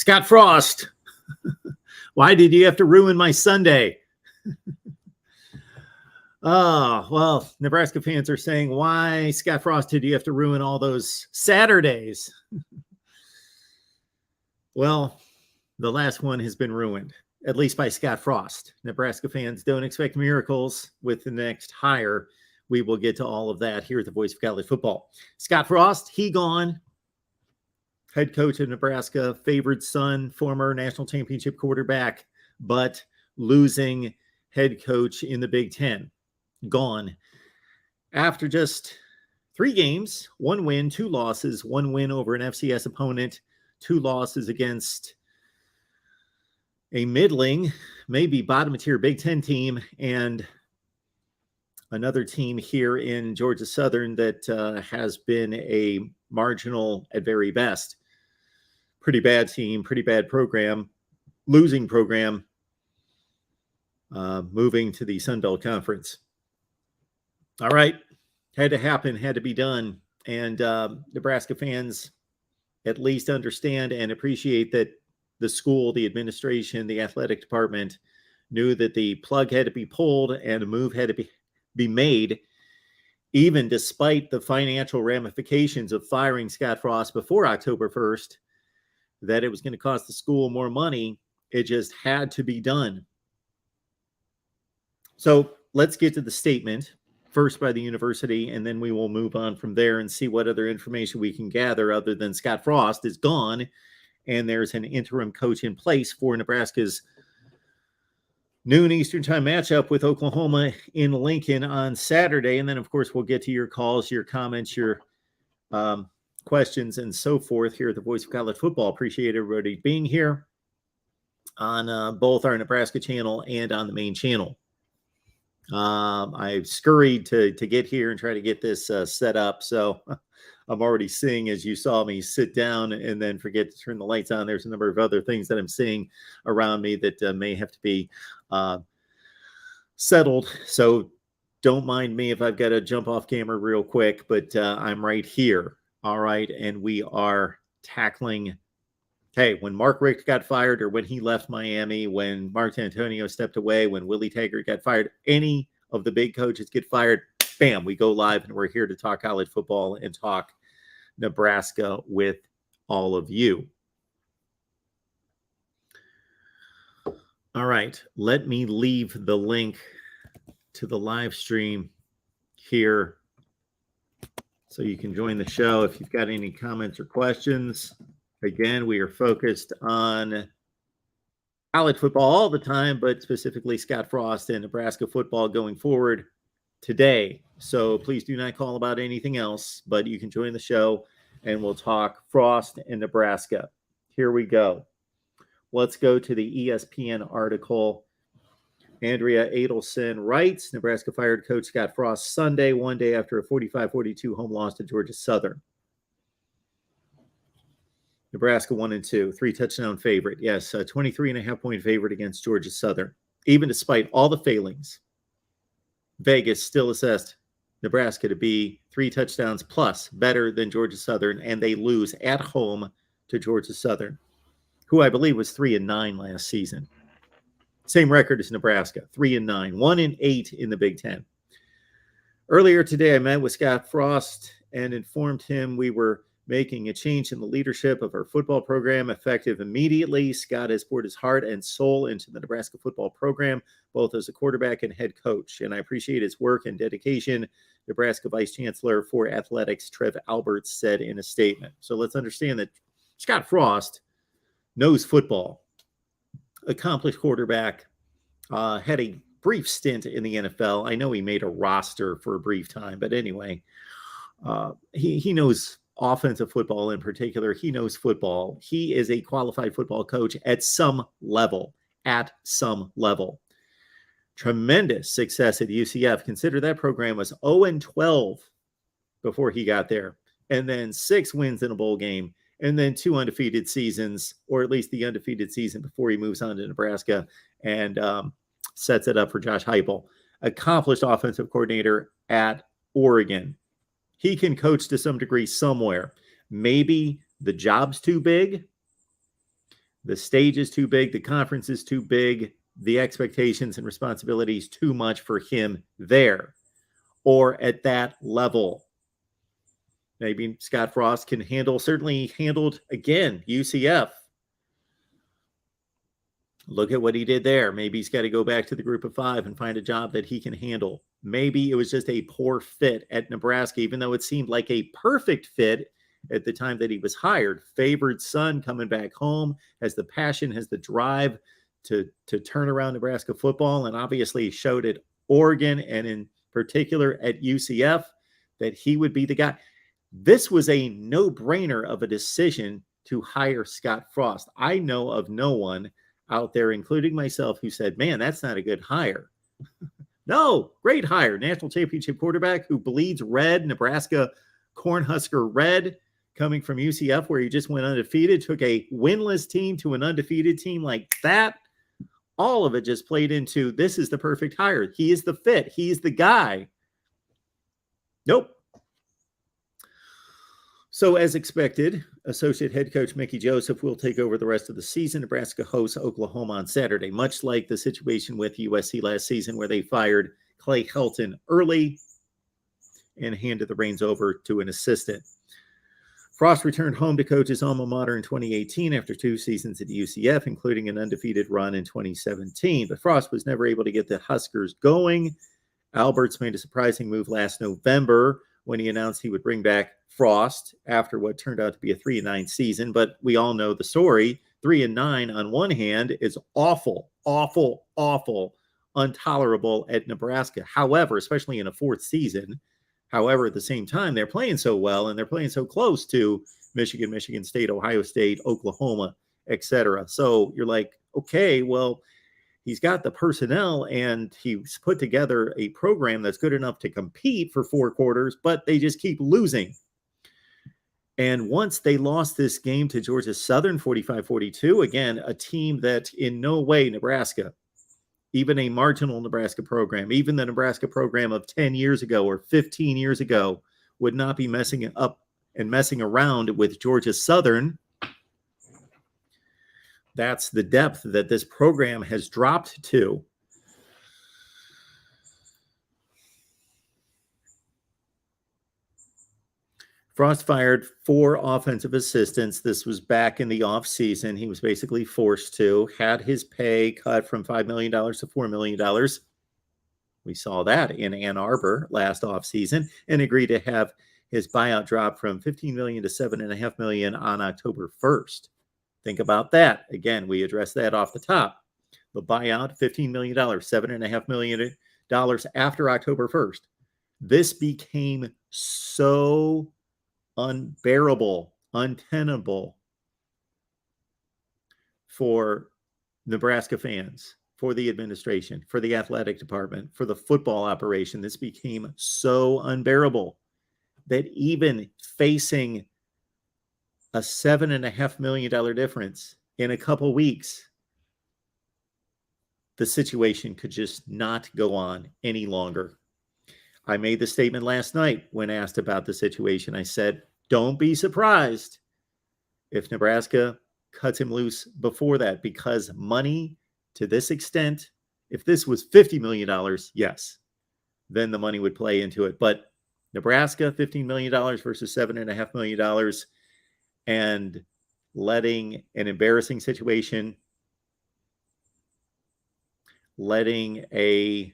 Scott Frost, why did you have to ruin my Sunday? Oh, well, Nebraska fans are saying, why, Scott Frost, did you have to ruin all those Saturdays? Well, the last one has been ruined, at least by Scott Frost. Nebraska fans don't expect miracles with the next hire. We will get to all of that here at the Voice of College Football. Scott Frost, he gone. Head coach of Nebraska, favored son, former national championship quarterback, but losing head coach in the Big Ten. Gone. After just 3 games, 1 win, 2 losses, 1 win over an FCS opponent, 2 losses against a middling, maybe bottom-tier Big Ten team, and another team here in Georgia Southern that has been a marginal at very best. Pretty bad team, pretty bad program, losing program, moving to the Sun Belt Conference. All right, had to happen, had to be done. And Nebraska fans at least understand and appreciate that the school, the administration, the athletic department knew that the plug had to be pulled and a move had to be made, even despite the financial ramifications of firing Scott Frost before October 1st, that it was going to cost the school more money. It just had to be done. So let's get to the statement first by the university, and then we will move on from there and see what other information we can gather other than Scott Frost is gone and there's an interim coach in place for Nebraska's noon Eastern time matchup with Oklahoma in Lincoln on Saturday. And then, of course, we'll get to your calls, your comments, your questions, and so forth here at the Voice of College Football. Appreciate everybody being here on both our Nebraska channel and on the main channel. I scurried to get here and try to get this set up. So I'm already seeing, as you saw me sit down and then forget to turn the lights on, there's a number of other things that I'm seeing around me that may have to be settled. So don't mind me if I've got to jump off camera real quick, but I'm right here. All right. And we are tackling, hey, when Mark Richt got fired, or when he left Miami, when Mark D'Antonio stepped away, when Willie Taggart got fired, any of the big coaches get fired, bam, we go live, and we're here to talk college football and talk Nebraska with all of you. All right, let me leave the link to the live stream here so you can join the show if you've got any comments or questions. Again, we are focused on college football all the time, but specifically Scott Frost and Nebraska football going forward today. So please do not call about anything else, but you can join the show and we'll talk Frost and Nebraska. Here we go. Let's go to the ESPN article. Andrea Adelson writes, Nebraska fired coach Scott Frost Sunday, one day after a 45-42 home loss to Georgia Southern. Nebraska 1-2, 3-touchdown favorite. Yes, a 23.5-point favorite against Georgia Southern. Even despite all the failings, Vegas still assessed Nebraska to be 3 touchdowns plus better than Georgia Southern, and they lose at home to Georgia Southern, who I believe was 3-9 last season. Same record as Nebraska, 3-9, 1-8 in the Big Ten. Earlier today, I met with Scott Frost and informed him we were making a change in the leadership of our football program effective immediately. Scott has poured his heart and soul into the Nebraska football program, both as a quarterback and head coach, and I appreciate his work and dedication, Nebraska Vice Chancellor for Athletics Trev Alberts said in a statement. So let's understand that Scott Frost knows football, accomplished quarterback, had a brief stint in the NFL. I know he made a roster for a brief time, but anyway, he knows offensive football in particular. He knows football. He is a qualified football coach at some level. Tremendous success at UCF. Consider that program was 0-12 before he got there, and then 6 wins in a bowl game, and then 2 undefeated seasons, or at least the undefeated season before he moves on to Nebraska and sets it up for Josh Heupel. Accomplished offensive coordinator at Oregon. He can coach to some degree somewhere. Maybe the job's too big, the stage is too big, the conference is too big, the expectations and responsibilities too much for him there or at that level. Maybe Scott Frost can certainly handled, again, UCF. Look at what he did there. Maybe he's got to go back to the group of 5 and find a job that he can handle. Maybe it was just a poor fit at Nebraska, even though it seemed like a perfect fit at the time that he was hired. Favored son coming back home, has the passion, has the drive to turn around Nebraska football, and obviously showed at Oregon and in particular at UCF that he would be the guy. This was a no-brainer of a decision to hire Scott Frost. I know of no one out there, including myself, who said, man, that's not a good hire. No, great hire. National championship quarterback who bleeds red, Nebraska Cornhusker red, coming from UCF where he just went undefeated, took a winless team to an undefeated team like that. All of it just played into, this is the perfect hire. He is the fit. He is the guy. Nope. So as expected, associate head coach Mickey Joseph will take over the rest of the season. Nebraska hosts Oklahoma on Saturday, much like the situation with USC last season where they fired Clay Helton early and handed the reins over to an assistant. Frost returned home to coach his alma mater in 2018 after 2 seasons at UCF, including an undefeated run in 2017. But Frost was never able to get the Huskers going. Alberts made a surprising move last November when he announced he would bring back Frost after what turned out to be a 3-9 season. But we all know the story. 3-9 on one hand is awful, awful, awful intolerable at Nebraska. However, especially in a fourth season, however, at the same time, they're playing so well and they're playing so close to Michigan, Michigan State, Ohio State, Oklahoma, etc. So you're like, okay, well, he's got the personnel and he's put together a program that's good enough to compete for 4 quarters, but they just keep losing. And once they lost this game to Georgia Southern 45-42, again, a team that in no way Nebraska, even a marginal Nebraska program, even the Nebraska program of 10 years ago or 15 years ago would not be messing up and messing around with Georgia Southern. That's the depth that this program has dropped to. Frost fired 4 offensive assistants. This was back in the offseason. He was basically forced to, had his pay cut from $5 million to $4 million. We saw that in Ann Arbor last offseason, and agreed to have his buyout drop from $15 million to $7.5 million on October 1st. Think about that. Again, we addressed that off the top. The buyout, $15 million, $7.5 million after October 1st. This became so unbearable, untenable for Nebraska fans, for the administration, for the athletic department, for the football operation. This became so unbearable that even facing a $7.5 million difference in a couple weeks, the situation could just not go on any longer. I made the statement last night when asked about the situation. I said, don't be surprised if Nebraska cuts him loose before that, because money to this extent, if this was $50 million, yes, then the money would play into it. But Nebraska, $15 million versus $7.5 million, and letting an embarrassing situation, letting a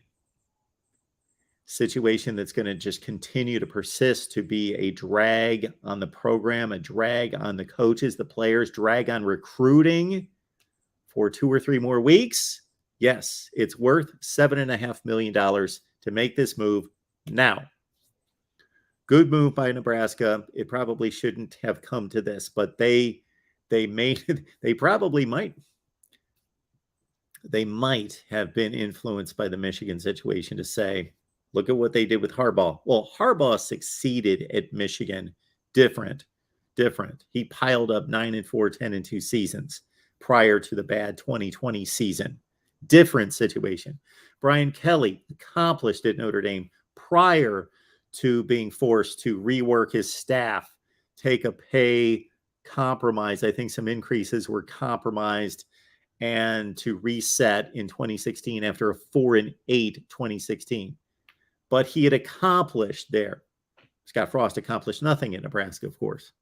situation that's going to just continue to persist to be a drag on the program, a drag on the coaches, the players, drag on recruiting for 2 or 3 more weeks. Yes, it's worth $7.5 million to make this move now. Good move by Nebraska. It probably shouldn't have come to this, but they made it. They probably might. They might have been influenced by the Michigan situation to say, look at what they did with Harbaugh. Well, Harbaugh succeeded at Michigan. Different. He piled up 9-4, 10-2 seasons prior to the bad 2020 season. Different situation. Brian Kelly accomplished at Notre Dame prior to being forced to rework his staff, take a pay compromise. I think some increases were compromised, and to reset in 2016 after a 4-8 2016. But he had accomplished there. Scott Frost accomplished nothing in Nebraska, of course.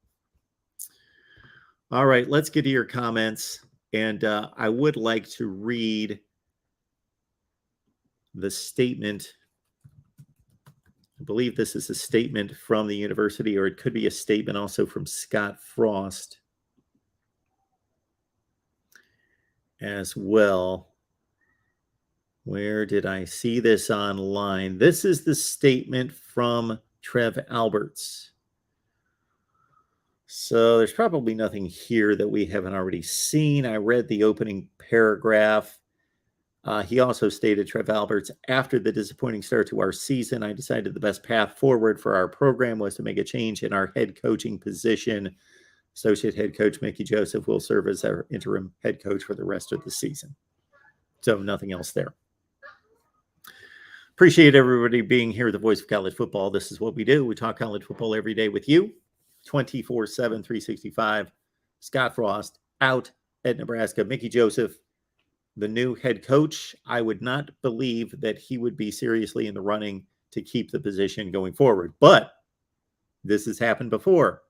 All right, let's get to your comments. And I would like to read the statement. I believe this is a statement from the university, or it could be a statement also from Scott Frost as well. Where did I see this online? This is the statement from Trev Alberts. So there's probably nothing here that we haven't already seen. I read the opening paragraph. He also stated, Trev Alberts, after the disappointing start to our season, I decided the best path forward for our program was to make a change in our head coaching position. Associate head coach Mickey Joseph will serve as our interim head coach for the rest of the season. So nothing else there. Appreciate everybody being here, the voice of college football. This is what we do. We talk college football every day with you, 24/7, 365. Scott Frost out at Nebraska. Mickey Joseph, the new head coach. I would not believe that he would be seriously in the running to keep the position going forward. But this has happened before.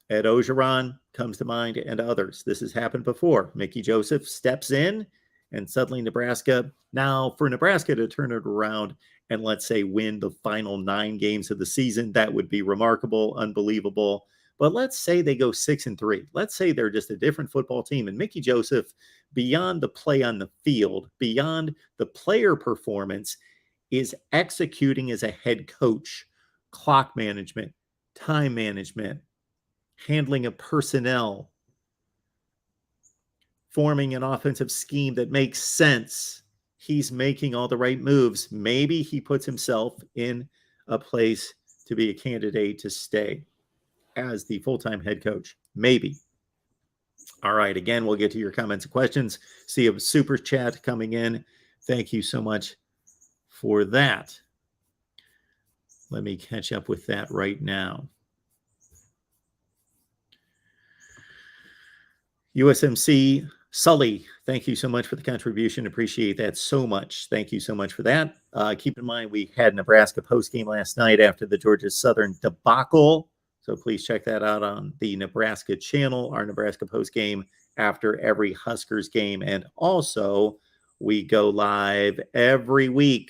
Ed Ogeron comes to mind, and others. This has happened before. Mickey Joseph steps in, and suddenly Nebraska, now for Nebraska to turn it around and let's say win the final 9 games of the season, that would be remarkable, unbelievable. But let's say they go 6-3. Let's say they're just a different football team. And Mickey Joseph, beyond the play on the field, beyond the player performance, is executing as a head coach, clock management, time management, handling of personnel, forming an offensive scheme that makes sense. He's making all the right moves. Maybe he puts himself in a place to be a candidate to stay as the full-time head coach. Maybe. All right. Again, we'll get to your comments and questions. See a super chat coming in. Thank you so much for that. Let me catch up with that right now. USMC Sully, thank you so much for the contribution. Appreciate that so much. Thank you so much for that. Keep in mind, we had Nebraska postgame last night after the Georgia Southern debacle. So please check that out on the Nebraska channel, our Nebraska postgame after every Huskers game. And also, we go live every week.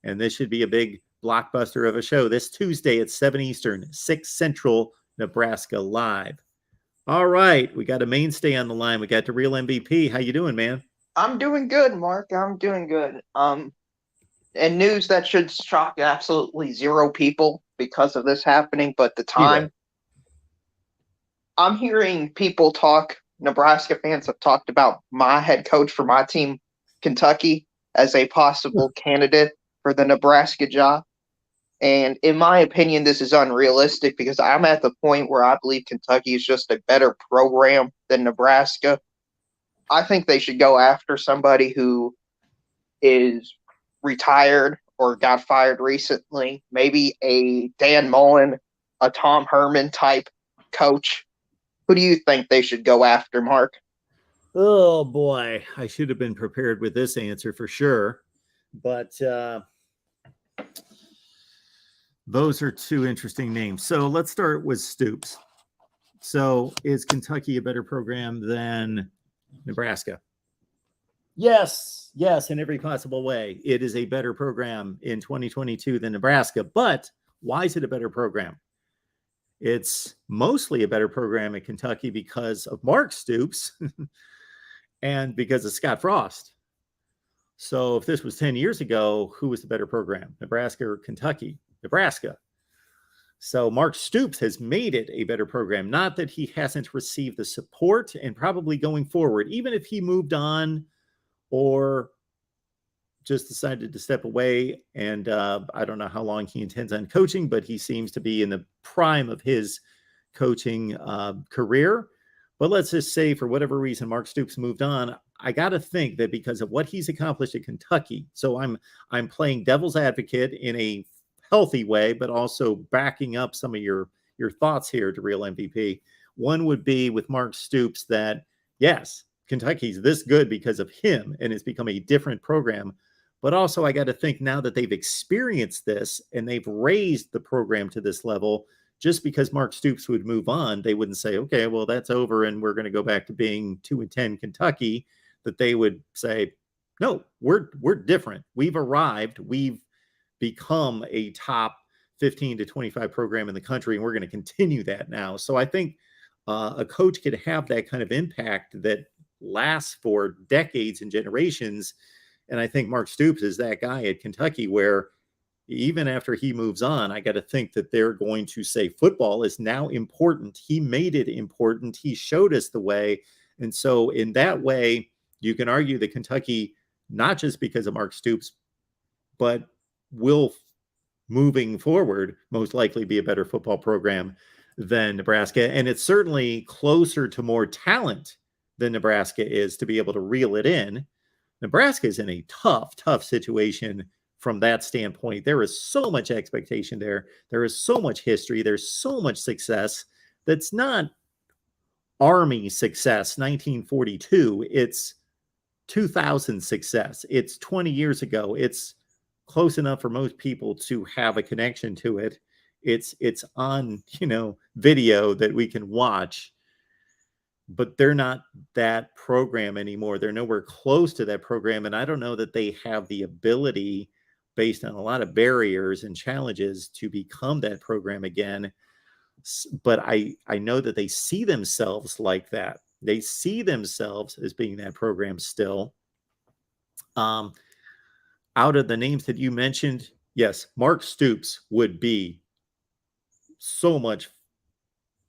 And this should be a big blockbuster of a show. This Tuesday at 7 Eastern, 6 Central, Nebraska Live. All right, we got a mainstay on the line. We got the real MVP. How you doing, man? I'm doing good, Mark. I'm doing good. And news that should shock absolutely zero people because of this happening, but the time I'm hearing people talk, Nebraska fans have talked about my head coach for my team, Kentucky, as a possible candidate for the Nebraska job. And in my opinion, this is unrealistic because I'm at the point where I believe Kentucky is just a better program than Nebraska. I think they should go after somebody who is retired or got fired recently, maybe a Dan Mullen, a Tom Herman type coach. Who do you think they should go after, Mark? Oh, boy. I should have been prepared with this answer for sure. But those are two interesting names. So let's start with Stoops. So is Kentucky a better program than Nebraska? Yes, in every possible way. It is a better program in 2022 than Nebraska. But why is it a better program? It's mostly a better program in Kentucky because of Mark Stoops and because of Scott Frost. So if this was 10 years ago, who was the better program, Nebraska or Kentucky? Nebraska. So Mark Stoops has made it a better program. Not that he hasn't received the support, and probably going forward, even if he moved on or just decided to step away, and I don't know how long he intends on coaching, but he seems to be in the prime of his coaching career. But let's just say, for whatever reason, Mark Stoops moved on. I got to think that because of what he's accomplished at Kentucky, so I'm playing devil's advocate in a healthy way, but also backing up some of your thoughts here to real MVP. One would be with Mark Stoops that, yes, Kentucky's this good because of him and it's become a different program. But also I got to think now that they've experienced this and they've raised the program to this level, just because Mark Stoops would move on, they wouldn't say, okay, well, that's over and we're going to go back to being 2-10 Kentucky. That they would say, no, we're different. We've arrived. We've become a top 15 to 25 program in the country, and we're going to continue that now. So I think a coach could have that kind of impact that lasts for decades and generations. And I think Mark Stoops is that guy at Kentucky where even after he moves on, I got to think that they're going to say football is now important. He made it important. He showed us the way. And so in that way, you can argue that Kentucky, not just because of Mark Stoops, but will, moving forward, most likely be a better football program than Nebraska. And it's certainly closer to more talent than Nebraska is to be able to reel it in. Nebraska is in a tough situation from that standpoint. There is so much expectation there. There is so much history. There's so much success that's not Army success, 1942. It's 2000 success. It's 20 years ago. It's close enough for most people to have a connection to it. It's on, video that we can watch, but they're not that program anymore. They're nowhere close to that program. And I don't know that they have the ability, based on a lot of barriers and challenges, to become that program again. But I know that they see themselves like that. They see themselves as being that program still. Out of the names that you mentioned, yes, Mark Stoops would be so much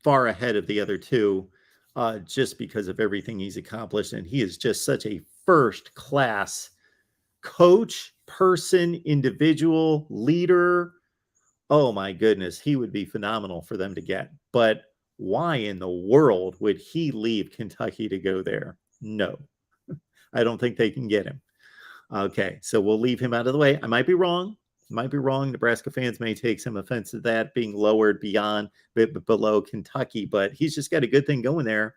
far ahead of the other two, just because of everything he's accomplished. And he is just such a first-class coach, person, individual, leader. Oh my goodness, he would be phenomenal for them to get. But why in the world would he leave Kentucky to go there? No, I don't think they can get him. Okay, so we'll leave him out of the way. I might be wrong. Nebraska fans may take some offense to that being lowered beyond, below Kentucky, but he's just got a good thing going there.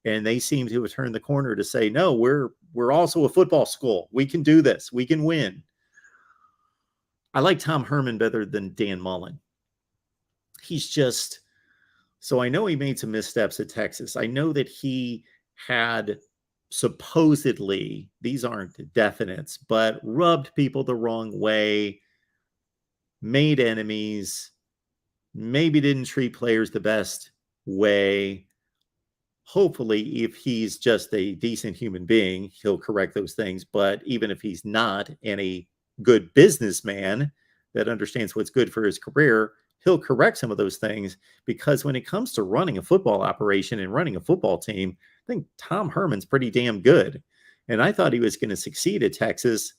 And they seem to have turned the corner to say, no, we're also a football school. We can do this. We can win. I like Tom Herman better than Dan Mullen. He's just, so I know he made some missteps at Texas. I know that he had supposedly, these aren't definites, but rubbed people the wrong way, made enemies, maybe didn't treat players the best way. Hopefully, if he's just a decent human being, he'll correct those things. But even if he's not, and a good businessman that understands what's good for his career, he'll correct some of those things, because when it comes to running a football operation and running a football team, I think Tom Herman's pretty damn good. And I thought he was going to succeed at Texas.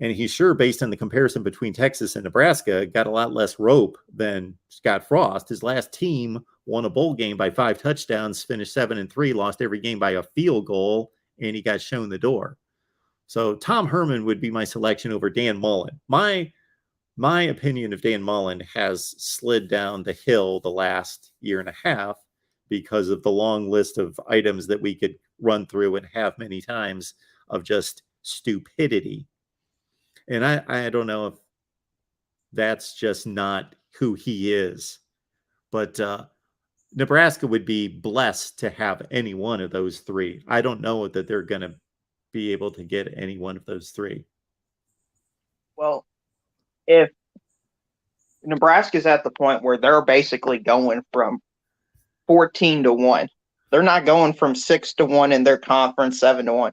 And he sure, based on the comparison between Texas and Nebraska, got a lot less rope than Scott Frost. His last team won a bowl game by 5 touchdowns, finished 7-3, lost every game by a field goal, and he got shown the door. So Tom Herman would be my selection over Dan Mullen. My opinion of Dan Mullen has slid down the hill the last year and a half because of the long list of items that we could run through and have many times of just stupidity. And I don't know if that's just not who he is. But Nebraska would be blessed to have any one of those three. I don't know that they're going to be able to get any one of those three. Well, if Nebraska's at the point where they're basically going from 14-1, they're not going from 6-1 in their conference, 7-1.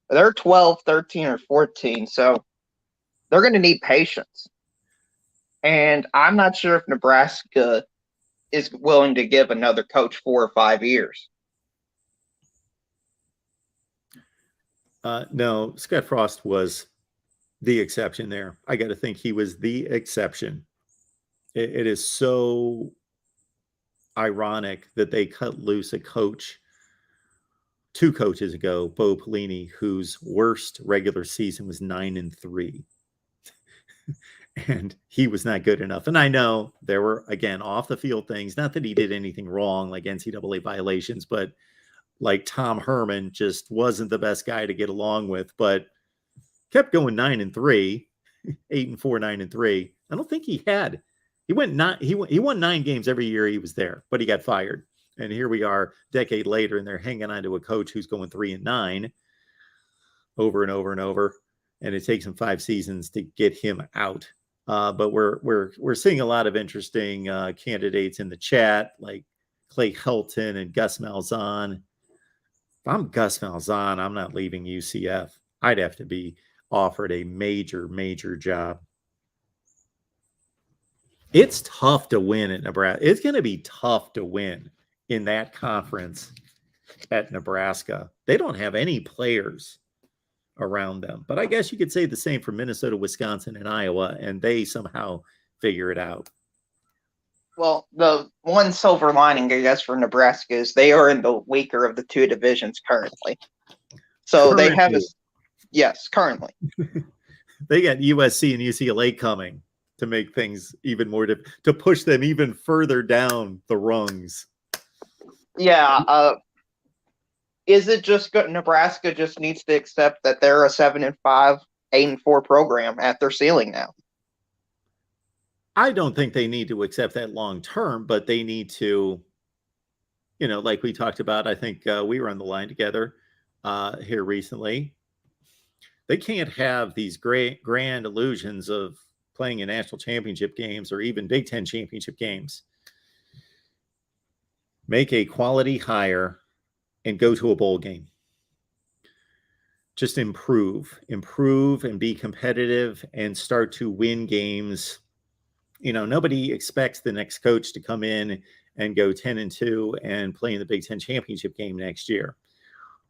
They're 12, 13, or 14. So they're going to need patience. And I'm not sure if Nebraska is willing to give another coach 4 or 5 years. No, Scott Frost was the exception there. I got to think he was the exception. It is so ironic that they cut loose a coach 2 coaches ago, Bo Pelini, whose worst regular season was 9-3. And he was not good enough. And I know there were, again, off the field things, not that he did anything wrong, like NCAA violations, but like Tom Herman just wasn't the best guy to get along with, but kept going 9-3, 8-4, 9-3. I don't think he won 9 games every year he was there, but he got fired. And here we are a decade later, and they're hanging on to a coach who's going 3-9 over and over and over. And it takes him 5 seasons to get him out. But we're seeing a lot of interesting candidates in the chat, like Clay Helton and Gus Malzahn. If I'm Gus Malzahn, I'm not leaving UCF. I'd have to be offered a major, major job. It's tough to win at Nebraska. It's going to be tough to win in that conference at Nebraska. They don't have any players around them. But I guess you could say the same for Minnesota, Wisconsin, and Iowa, and they somehow figure it out. Well, the one silver lining, I guess, for Nebraska is they are in the weaker of the 2 divisions currently. So they have currently. They got USC and UCLA coming to make things even more to push them even further down the rungs. Yeah. Is it just good? Nebraska just needs to accept that they're a 7-5, 8-4 program at their ceiling now. I don't think they need to accept that long term, but they need to, like we talked about, I think we were on the line together here recently. They can't have these great grand illusions of playing in national championship games or even Big Ten championship games. make a quality hire, and go to a bowl game. Just improve and be competitive and start to win games. Nobody expects the next coach to come in and go 10-2 and play in the Big Ten championship game next year.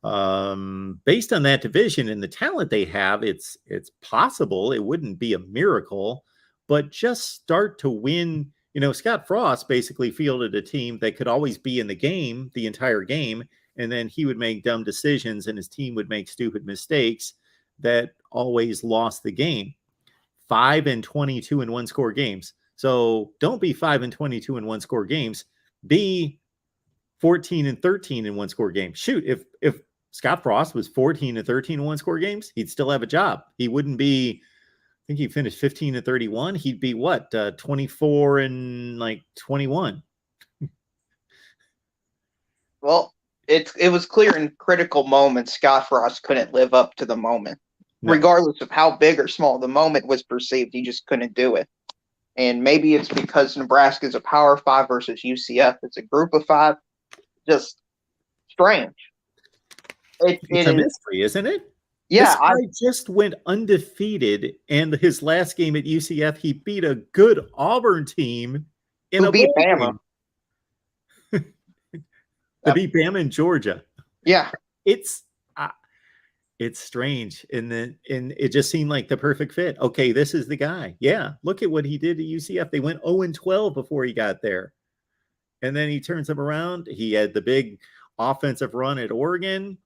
Based on that division and the talent they have, it's possible. It wouldn't be a miracle, but just start to win. Scott Frost basically fielded a team that could always be in the game, the entire game, and then he would make dumb decisions and his team would make stupid mistakes that always lost the game. 5-22 in one-score games. So don't be 5-22 in one-score games. Be 14-13 in one-score games. Shoot, if Scott Frost was 14-13 in one-score games, he'd still have a job. He wouldn't be. I think he finished 15-31. He'd be what? 24-21. Well, it was clear in critical moments Scott Frost couldn't live up to the moment. No. Regardless of how big or small the moment was perceived, he just couldn't do it. And maybe it's because Nebraska is a Power 5 versus UCF. It's a group of 5. Just strange. It's a mystery, isn't it? Yeah. This guy just went undefeated, and his last game at UCF, he beat a good Auburn team in a beat Bama. They beat Bama in Georgia. Yeah. It's strange, and it just seemed like the perfect fit. Okay, this is the guy. Yeah, look at what he did at UCF. They went 0-12 before he got there, and then he turns them around. He had the big offensive run at Oregon,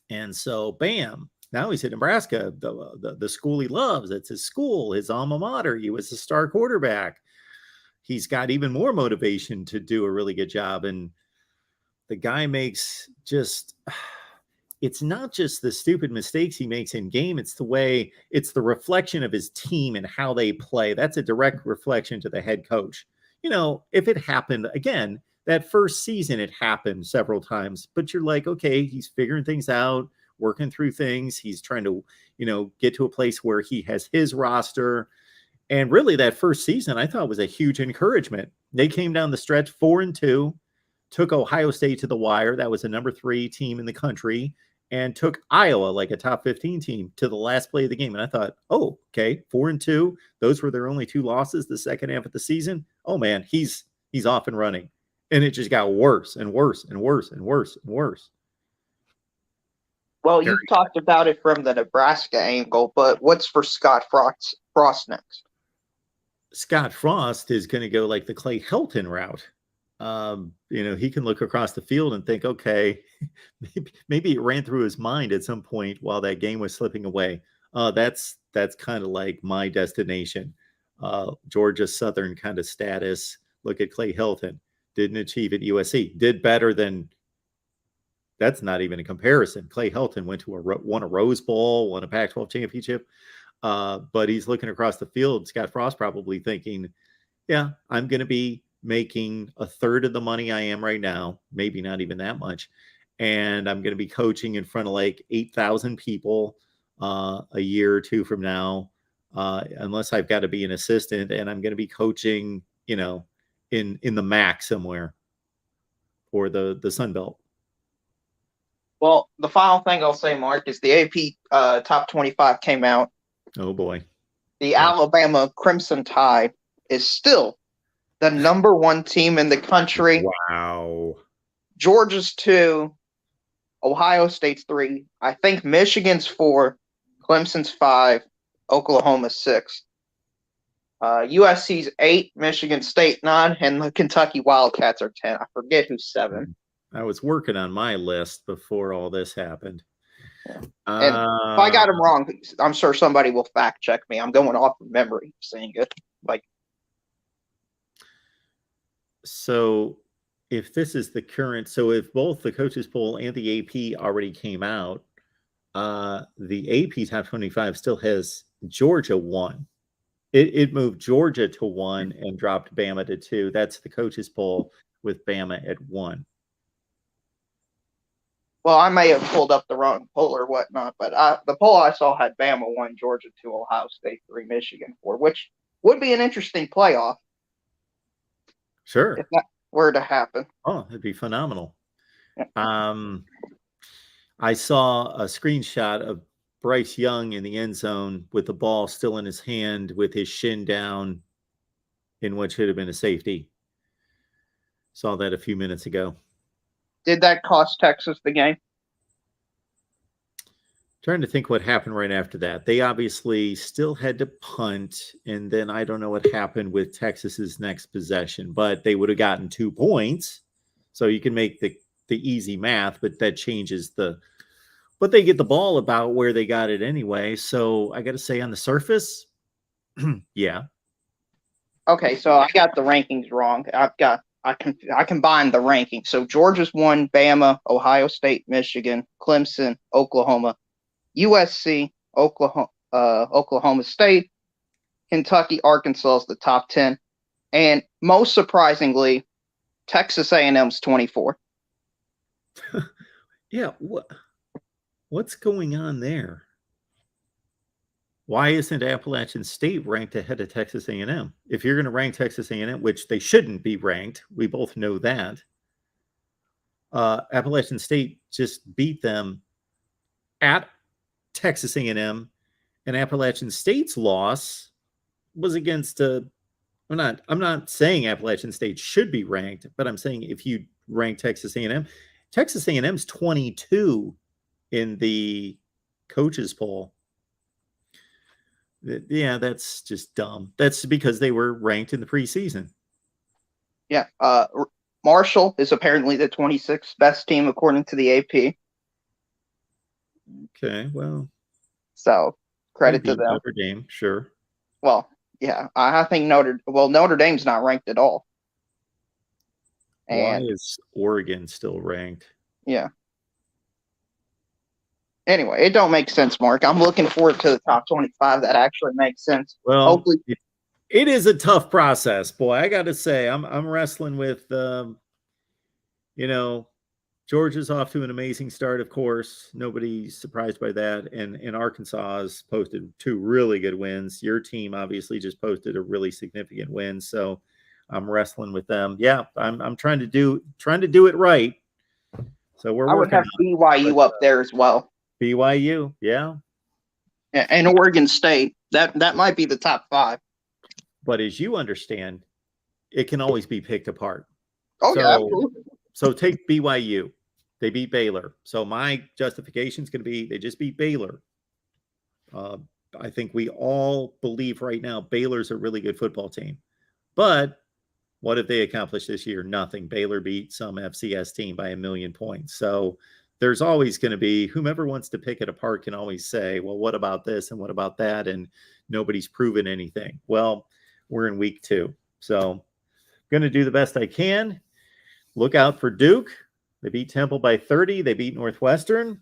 and so bam, now he's at Nebraska, the school he loves. It's his school, his alma mater. He was the star quarterback. He's got even more motivation to do a really good job, and the guy makes just. It's not just the stupid mistakes he makes in game. It's the reflection of his team and how they play. That's a direct reflection to the head coach. If it happened again, that first season, it happened several times, but you're like, okay, he's figuring things out, working through things. He's trying to, get to a place where he has his roster. And really that first season, I thought was a huge encouragement. They came down the stretch 4-2, took Ohio State to the wire. That was the number 3 team in the country, and took Iowa, like a top 15 team, to the last play of the game. And I thought, oh, okay, 4-2. Those were their only 2 losses the second half of the season. Oh man, he's off and running. And it just got worse and worse and worse and worse and worse. Well, you talked about it from the Nebraska angle, but what's for Scott Frost next? Scott Frost is going to go like the Clay Helton route. He can look across the field and think, okay, maybe it ran through his mind at some point while that game was slipping away. That's kind of like my destination. Georgia Southern kind of status. Look at Clay Helton. Didn't achieve at USC. Did better than. That's not even a comparison. Clay Helton won a Rose Bowl, won a Pac-12 championship. But he's looking across the field. Scott Frost probably thinking, yeah, I'm going to be making a third of the money I am right now, maybe not even that much. And I'm going to be coaching in front of like 8,000 people a year or 2 from now, unless I've got to be an assistant, and I'm going to be coaching, in the MAC somewhere or the Sun Belt. Well, the final thing I'll say, Mark, is the AP top 25 came out. Oh boy. The Alabama Crimson Tide is still the number 1 team in the country. Wow. Georgia's 2, Ohio State's 3, I think Michigan's 4, Clemson's 5, Oklahoma's 6. USC's 8, Michigan State 9, and the Kentucky Wildcats are 10. I forget who's 7. I was working on my list before all this happened. Yeah. And if I got them wrong, I'm sure somebody will fact check me. I'm going off of memory saying it. So if this is the current, so if both the coaches poll and the AP already came out, the AP top 25 still has Georgia 1. It moved Georgia to 1 and dropped Bama to 2. That's the coaches poll with Bama at 1. Well, I may have pulled up the wrong poll or whatnot, but the poll I saw had Bama 1, Georgia 2, Ohio State 3, Michigan 4, which would be an interesting playoff. Sure. were to happen. Oh, it'd be phenomenal. Yeah. I saw a screenshot of Bryce Young in the end zone with the ball still in his hand with his shin down in what should have been a safety. Saw that a few minutes ago. Did that cost Texas the game? Trying to think what happened right after that. They obviously still had to punt, and then I don't know what happened with Texas's next possession, but they would have gotten 2 points. So you can make the easy math, but that changes but they get the ball about where they got it anyway. So I got to say on the surface, yeah. Okay, so I got the rankings wrong. I combined the rankings. So Georgia's 1, Bama, Ohio State, Michigan, Clemson, Oklahoma, USC, Oklahoma State, Kentucky, Arkansas is the top 10, and most surprisingly, Texas A&M's 24. Yeah, what's going on there? Why isn't Appalachian State ranked ahead of Texas A&M? If you're going to rank Texas A&M, which they shouldn't be ranked, we both know that. Appalachian State just beat them at Texas A&M, and Appalachian State's loss was against I'm not saying Appalachian State should be ranked, but I'm saying if you rank Texas A&M, Texas A&M's 22 in the coaches poll. Yeah, that's just dumb. That's because they were ranked in the preseason. Yeah. Marshall is apparently the 26th best team according to the AP. Okay, well. So credit to them. Notre Dame, sure. Well, yeah, I think Notre Dame's not ranked at all. Why is Oregon still ranked? Yeah. Anyway, it don't make sense, Mark. I'm looking forward to the top 25 that actually makes sense. Well, hopefully, it is a tough process, boy. I got to say, I'm wrestling with, Georgia's off to an amazing start, of course. Nobody's surprised by that. And Arkansas has posted 2 really good wins. Your team obviously just posted a really significant win. So I'm wrestling with them. Yeah, I'm trying to do it right. So I would have BYU up there as well. BYU, yeah. And Oregon State. That might be the top 5. But as you understand, it can always be picked apart. Oh, yeah, absolutely. So take BYU. They beat Baylor. So my justification is going to be they just beat Baylor. I think we all believe right now Baylor's a really good football team. But what have they accomplished this year? Nothing. Baylor beat some FCS team by 1 million points. So there's always going to be whomever wants to pick it apart can always say, well, what about this and what about that? And nobody's proven anything. Well, we're in week 2. So I'm going to do the best I can. Look out for Duke. They beat Temple by 30. They beat Northwestern.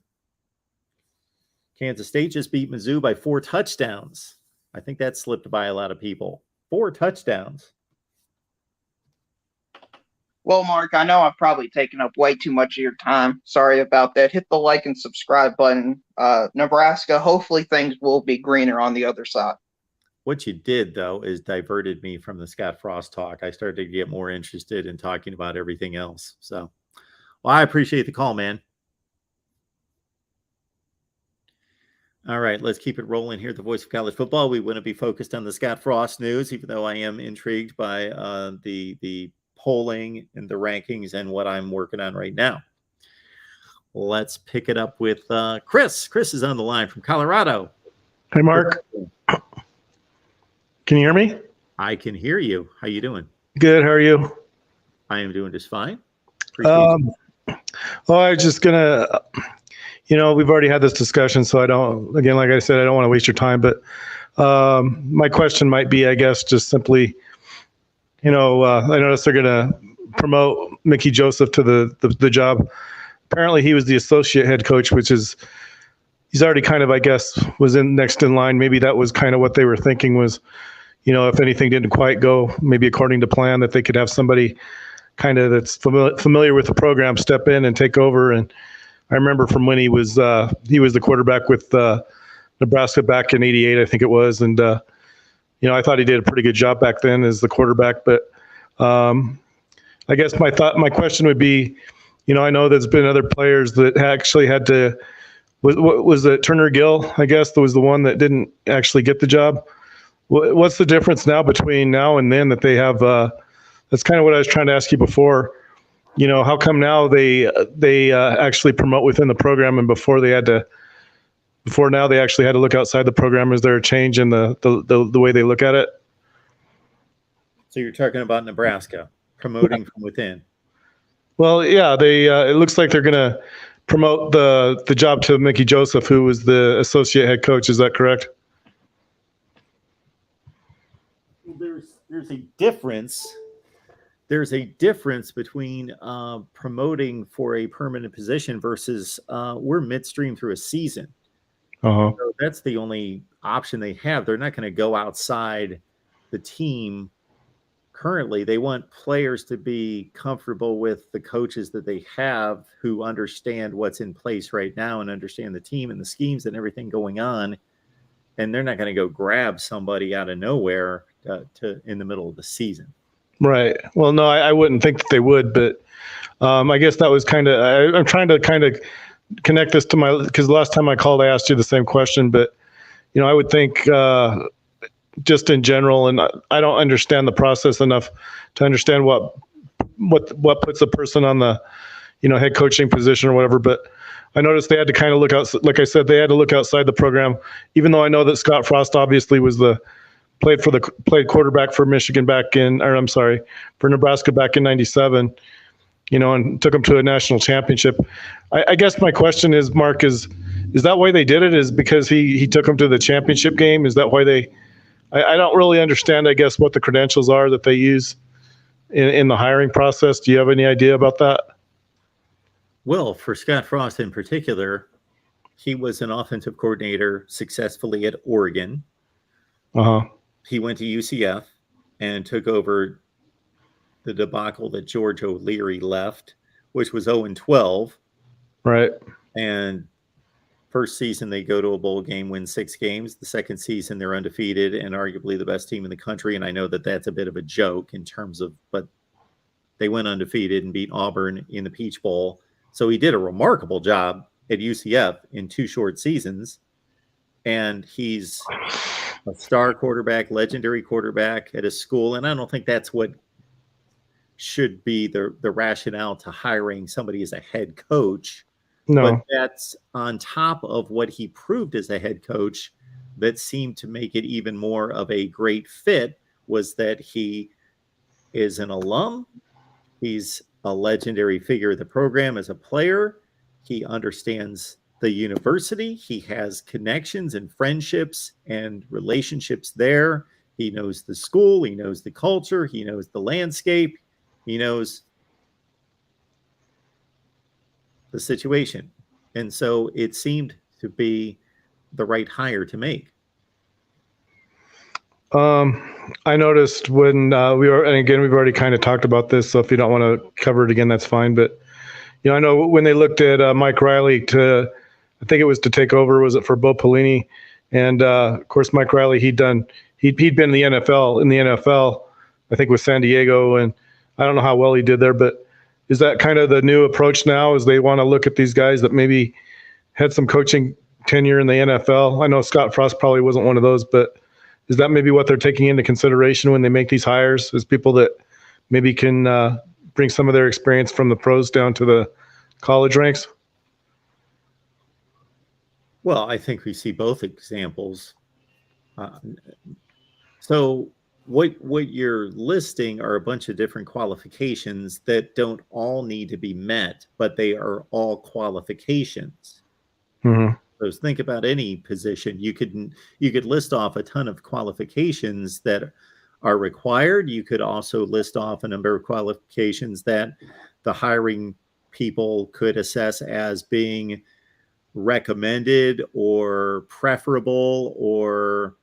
Kansas State just beat Mizzou by 4 touchdowns. I think that slipped by a lot of people. 4 touchdowns. Well, Mark, I know I've probably taken up way too much of your time. Sorry about that. Hit the like and subscribe button. Nebraska, hopefully things will be greener on the other side. What you did, though, is diverted me from the Scott Frost talk. I started to get more interested in talking about everything else. So, well, I appreciate the call, man. All right, let's keep it rolling here at the Voice of College Football. We want to be focused on the Scott Frost news, even though I am intrigued by the polling and the rankings and what I'm working on right now. Let's pick it up with Chris. Chris is on the line from Colorado. Hey, Mark. Can you hear me? I can hear you. How you doing? Good. How are you? I am doing just fine. Well, I was just going to, we've already had this discussion, so I don't, again, like I said, I don't want to waste your time, but my question might be, I guess, just simply, I noticed they're going to promote Mickey Joseph to the job. Apparently he was the associate head coach, which is, he's already kind of, I guess, was next in line. Maybe that was kind of what they were thinking was, if anything didn't quite go maybe according to plan, that they could have somebody kind of that's familiar with the program step in and take over. And I remember from when he was the quarterback with Nebraska back in '88, I think it was. And, I thought he did a pretty good job back then as the quarterback. But I guess my question would be, I know there's been other players that actually had to, was it Turner Gill, I guess, that was the one that didn't actually get the job. What's the difference now between now and then that they have, that's kind of what I was trying to ask you before. How come now they actually promote within the program, and before now they actually had to look outside the program? Is there a change in the way they look at it? So you're talking about Nebraska promoting from within. Well, yeah, they it looks like they're going to promote the job to Mickey Joseph, who was the associate head coach. Is that correct? There's a difference. There's a difference between promoting for a permanent position versus we're midstream through a season. So that's the only option they have. They're not going to go outside the team. Currently, they want players to be comfortable with the coaches that they have, who understand what's in place right now and understand the team and the schemes and everything going on. And they're not going to go grab somebody out of nowhere in the middle of the season. Right. Well, no, I wouldn't think that they would, but I guess that was kind of, I'm trying to kind of connect this to because the last time I called, I asked you the same question, but, I would think just in general, and I don't understand the process enough to understand what puts a person on the, head coaching position or whatever. But I noticed they had to kind of look out, like I said, they had to look outside the program, even though I know that Scott Frost obviously played quarterback for Michigan for Nebraska back in '97, and took them to a national championship. I guess my question is, Mark, is that why they did it? Is because he took them to the championship game? Is that why I don't really understand, I guess, what the credentials are that they use in the hiring process. Do you have any idea about that? Well, for Scott Frost in particular, he was an offensive coordinator successfully at Oregon. He went to UCF and took over the debacle that George O'Leary left, which was 0-12. Right. And first season, they go to a bowl game, win 6 games. The second season, they're undefeated and arguably the best team in the country. And I know that that's a bit of a joke in terms of, but they went undefeated and beat Auburn in the Peach Bowl. So he did a remarkable job at UCF in 2 short seasons. And he's a star quarterback, legendary quarterback at a school. And I don't think that's what should be the rationale to hiring somebody as a head coach. No. But that's on top of what he proved as a head coach that seemed to make it even more of a great fit, was that he is an alum. He's a legendary figure of the program as a player. He understands the university. He has connections and friendships and relationships there. He knows the school. He knows the culture. He knows the landscape. He knows the situation. And so it seemed to be the right hire to make. I noticed when and again, we've already kind of talked about this, so if you don't want to cover it again, that's fine. But, I know when they looked at Mike Riley I think it was to take over, was it for Bo Pelini? And of course, Mike Riley, he'd been in the NFL, I think with San Diego, and I don't know how well he did there, but is that kind of the new approach now, is they want to look at these guys that maybe had some coaching tenure in the NFL? I know Scott Frost probably wasn't one of those, but is that maybe what they're taking into consideration when they make these hires, is people that maybe can bring some of their experience from the pros down to the college ranks? Well, I think we see both examples. So what you're listing are a bunch of different qualifications that don't all need to be met, but they are all qualifications. Mm-hmm. So think about any position. You could list off a ton of qualifications that are required. You could also list off a number of qualifications that the hiring people could assess as being recommended or preferable or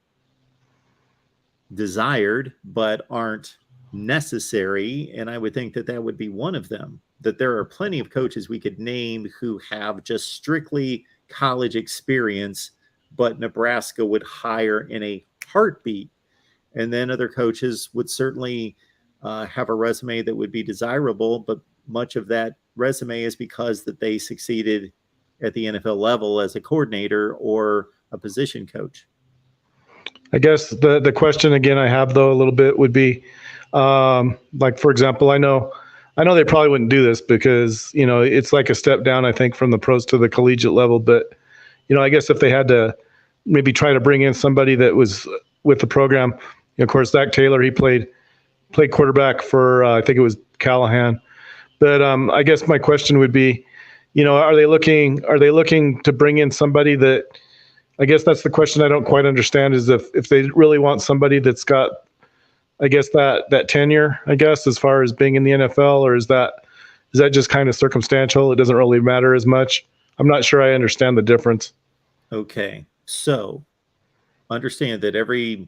desired, but aren't necessary. And I would think that that would be one of them, that there are plenty of coaches we could name who have just strictly college experience, but Nebraska would hire in a heartbeat. And then other coaches would certainly have a resume that would be desirable, but much of that resume is because that they succeeded at the NFL level as a coordinator or a position coach. I guess the question again I have though a little bit would be, like for example, I know they probably wouldn't do this because it's like a step down I think from the pros to the collegiate level. But I guess if they had to maybe try to bring in somebody that was with the program, of course Zach Taylor, he played quarterback for I think it was Callahan. But I guess my question would be, are they looking to bring in somebody that, I guess that's the question I don't quite understand, is if they really want somebody that's got, I guess that tenure, I guess, as far as being in the NFL, or is that just kind of circumstantial? It doesn't really matter as much. I'm not sure I understand the difference. Okay, so understand that every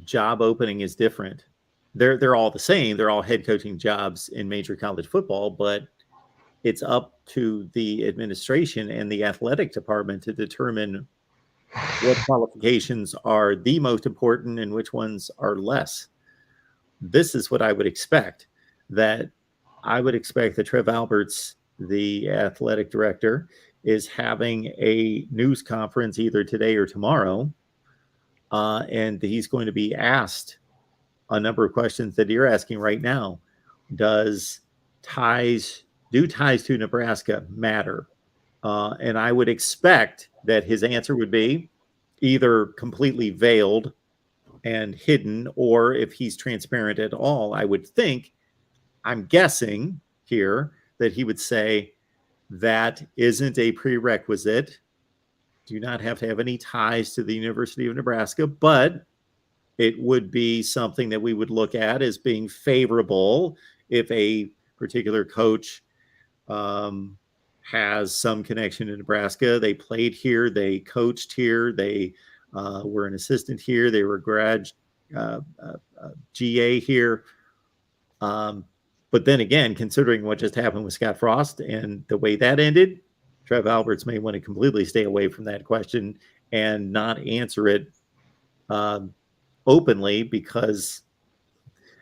job opening is different. They're all the same. They're all head coaching jobs in major college football, but it's up to the administration and the athletic department to determine what qualifications are the most important and which ones are less. This is what I would expect. That I would expect that Trev Alberts, the athletic director, is having a news conference either today or tomorrow, and he's going to be asked a number of questions that you're asking right now. Do ties to Nebraska matter? And I would expect that his answer would be either completely veiled and hidden, or if he's transparent at all, I'm guessing here that he would say that isn't a prerequisite. Do not have to have any ties to the University of Nebraska, but it would be something that we would look at as being favorable if a particular coach has some connection to Nebraska. They played here, they coached here, they were an assistant here, they were GA here. But then again, considering what just happened with Scott Frost and the way that ended, Trev Alberts may want to completely stay away from that question and not answer it openly, because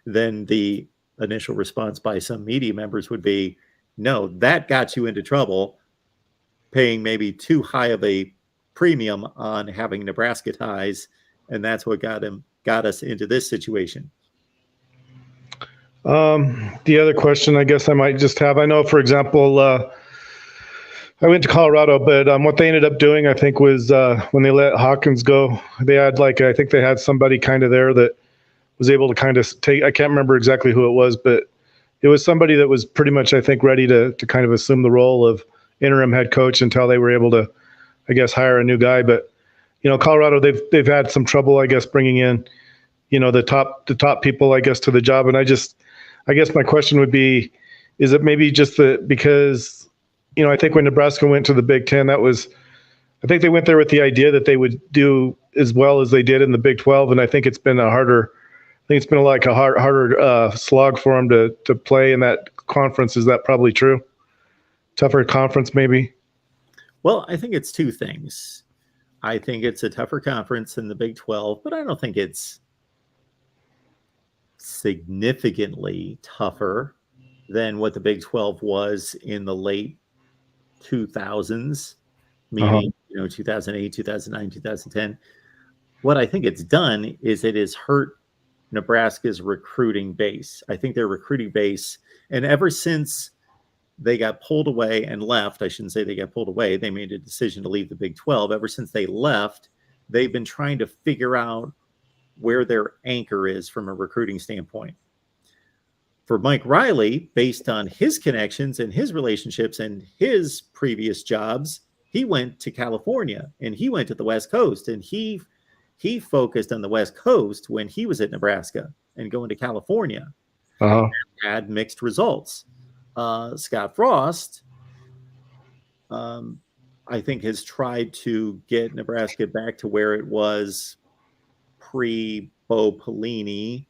then the initial response by some media members would be, no, that got you into trouble, paying maybe too high of a premium on having Nebraska ties, and that's what got us into this situation. The other question I guess I might just have, I know, for example, I went to Colorado, but what they ended up doing, I think, was when they let Hawkins go, they had I think they had somebody kind of there that was able to kind of take, I can't remember exactly who it was, but it was somebody that was pretty much, I think, ready to kind of assume the role of interim head coach until they were able to, I guess, hire a new guy. But, Colorado, they've had some trouble, I guess, bringing in, the top people, I guess, to the job. And I guess my question would be, is it maybe just because, I think when Nebraska went to the Big Ten, I think they went there with the idea that they would do as well as they did in the Big 12. And I think it's been harder slog for them to play in that conference. Is that probably true? Tougher conference, maybe? Well, I think it's two things. I think it's a tougher conference than the Big 12, but I don't think it's significantly tougher than what the Big 12 was in the late 2000s, meaning 2008, 2009, 2010. What I think it's done is it has hurt Nebraska's recruiting base. I think their recruiting base, and ever since they got pulled away and left, I shouldn't say they got pulled away, they made a decision to leave the Big 12. Ever since they left, they've been trying to figure out where their anchor is from a recruiting standpoint. For Mike Riley, based on his connections and his relationships and his previous jobs, he went to California and he went to the West Coast, and he focused on the West Coast when he was at Nebraska, and going to California had mixed results. Scott Frost, I think, has tried to get Nebraska back to where it was pre-Bo Pelini,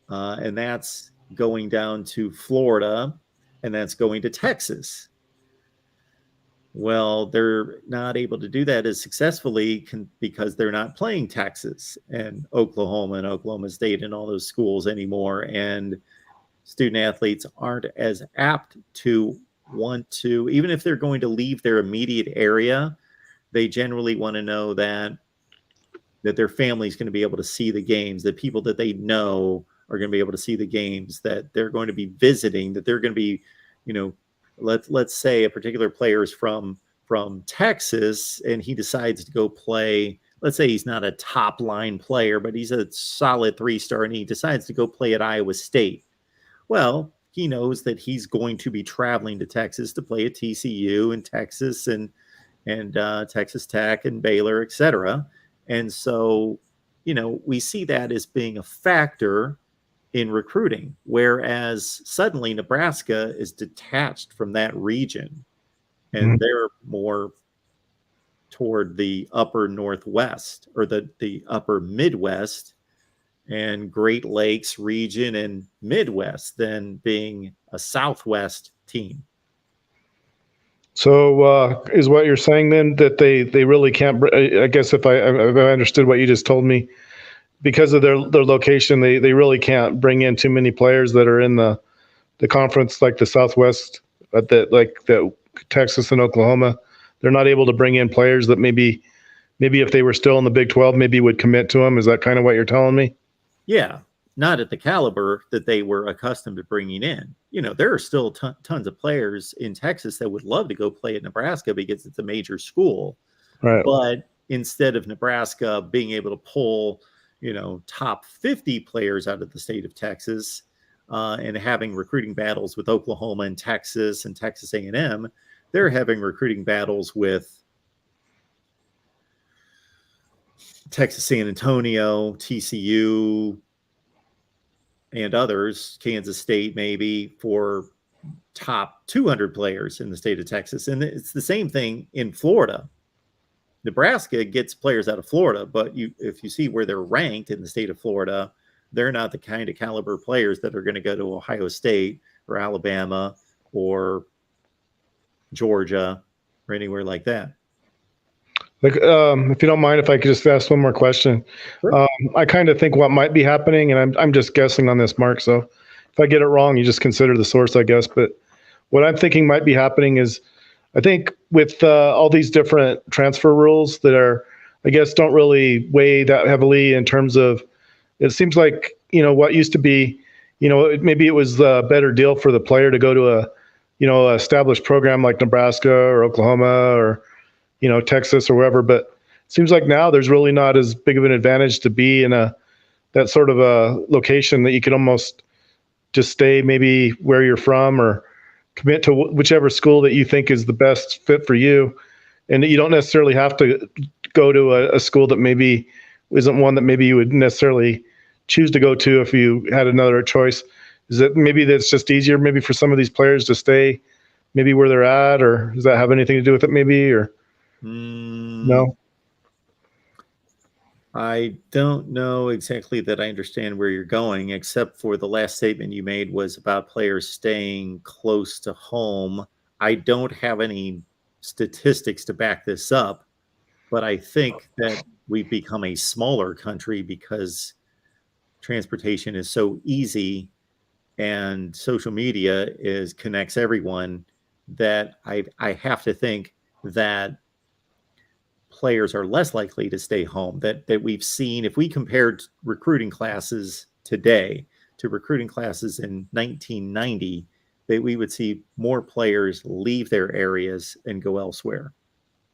and that's going down to Florida, and that's going to Texas. Well, they're not able to do that as successfully because they're not playing Texas and Oklahoma State and all those schools anymore. And student athletes aren't as apt to want to, even if they're going to leave their immediate area, they generally want to know that their family is going to be able to see the games, that people that they know are going to be able to see the games, that they're going to be visiting, that they're going to be, let's say a particular player is from Texas and he decides to go play. Let's say he's not a top line player, but he's a solid 3-star and he decides to go play at Iowa State. Well, he knows that he's going to be traveling to Texas to play at TCU and Texas and Texas Tech and Baylor, et cetera. And so, we see that as being a factor in recruiting, whereas suddenly Nebraska is detached from that region and they're more toward the upper Northwest or the upper Midwest and Great Lakes region and Midwest than being a Southwest team. So is what you're saying then that they really can't, I guess if I understood what you just told me, because of their location, they really can't bring in too many players that are in the conference like the Southwest, that Texas and Oklahoma. They're not able to bring in players that maybe if they were still in the Big 12, maybe would commit to them. Is that kind of what you're telling me? Yeah, not at the caliber that they were accustomed to bringing in. There are still tons of players in Texas that would love to go play at Nebraska because it's a major school. Right. But instead of Nebraska being able to pull, top 50 players out of the state of Texas and having recruiting battles with Oklahoma and Texas A&M, they're having recruiting battles with Texas San Antonio, TCU, and others, Kansas State maybe, for top 200 players in the state of Texas. And it's the same thing in Florida. Nebraska gets players out of Florida, but if you see where they're ranked in the state of Florida, they're not the kind of caliber players that are going to go to Ohio State or Alabama or Georgia or anywhere like that. If you don't mind, if I could just ask one more question. Sure. I kind of think what might be happening, and I'm just guessing on this, Mark. So if I get it wrong, you just consider the source, I guess. But what I'm thinking might be happening is, I think with all these different transfer rules that are, I guess, don't really weigh that heavily in terms of, it seems like, what used to be, maybe it was a better deal for the player to go to a established program like Nebraska or Oklahoma or, Texas or wherever. But it seems like now there's really not as big of an advantage to be in that sort of a location that you could almost just stay maybe where you're from or commit to whichever school that you think is the best fit for you. And you don't necessarily have to go to a school that maybe isn't one that maybe you would necessarily choose to go to if you had another choice. Is it maybe that's just easier maybe for some of these players to stay maybe where they're at, or does that have anything to do with it maybe, or no? I don't know exactly that I understand where you're going, except for the last statement you made was about players staying close to home. I don't have any statistics to back this up, but I think that we've become a smaller country because transportation is so easy and social media connects everyone, that I have to think that players are less likely to stay home. That we've seen, if we compared recruiting classes today to recruiting classes in 1990, that we would see more players leave their areas and go elsewhere.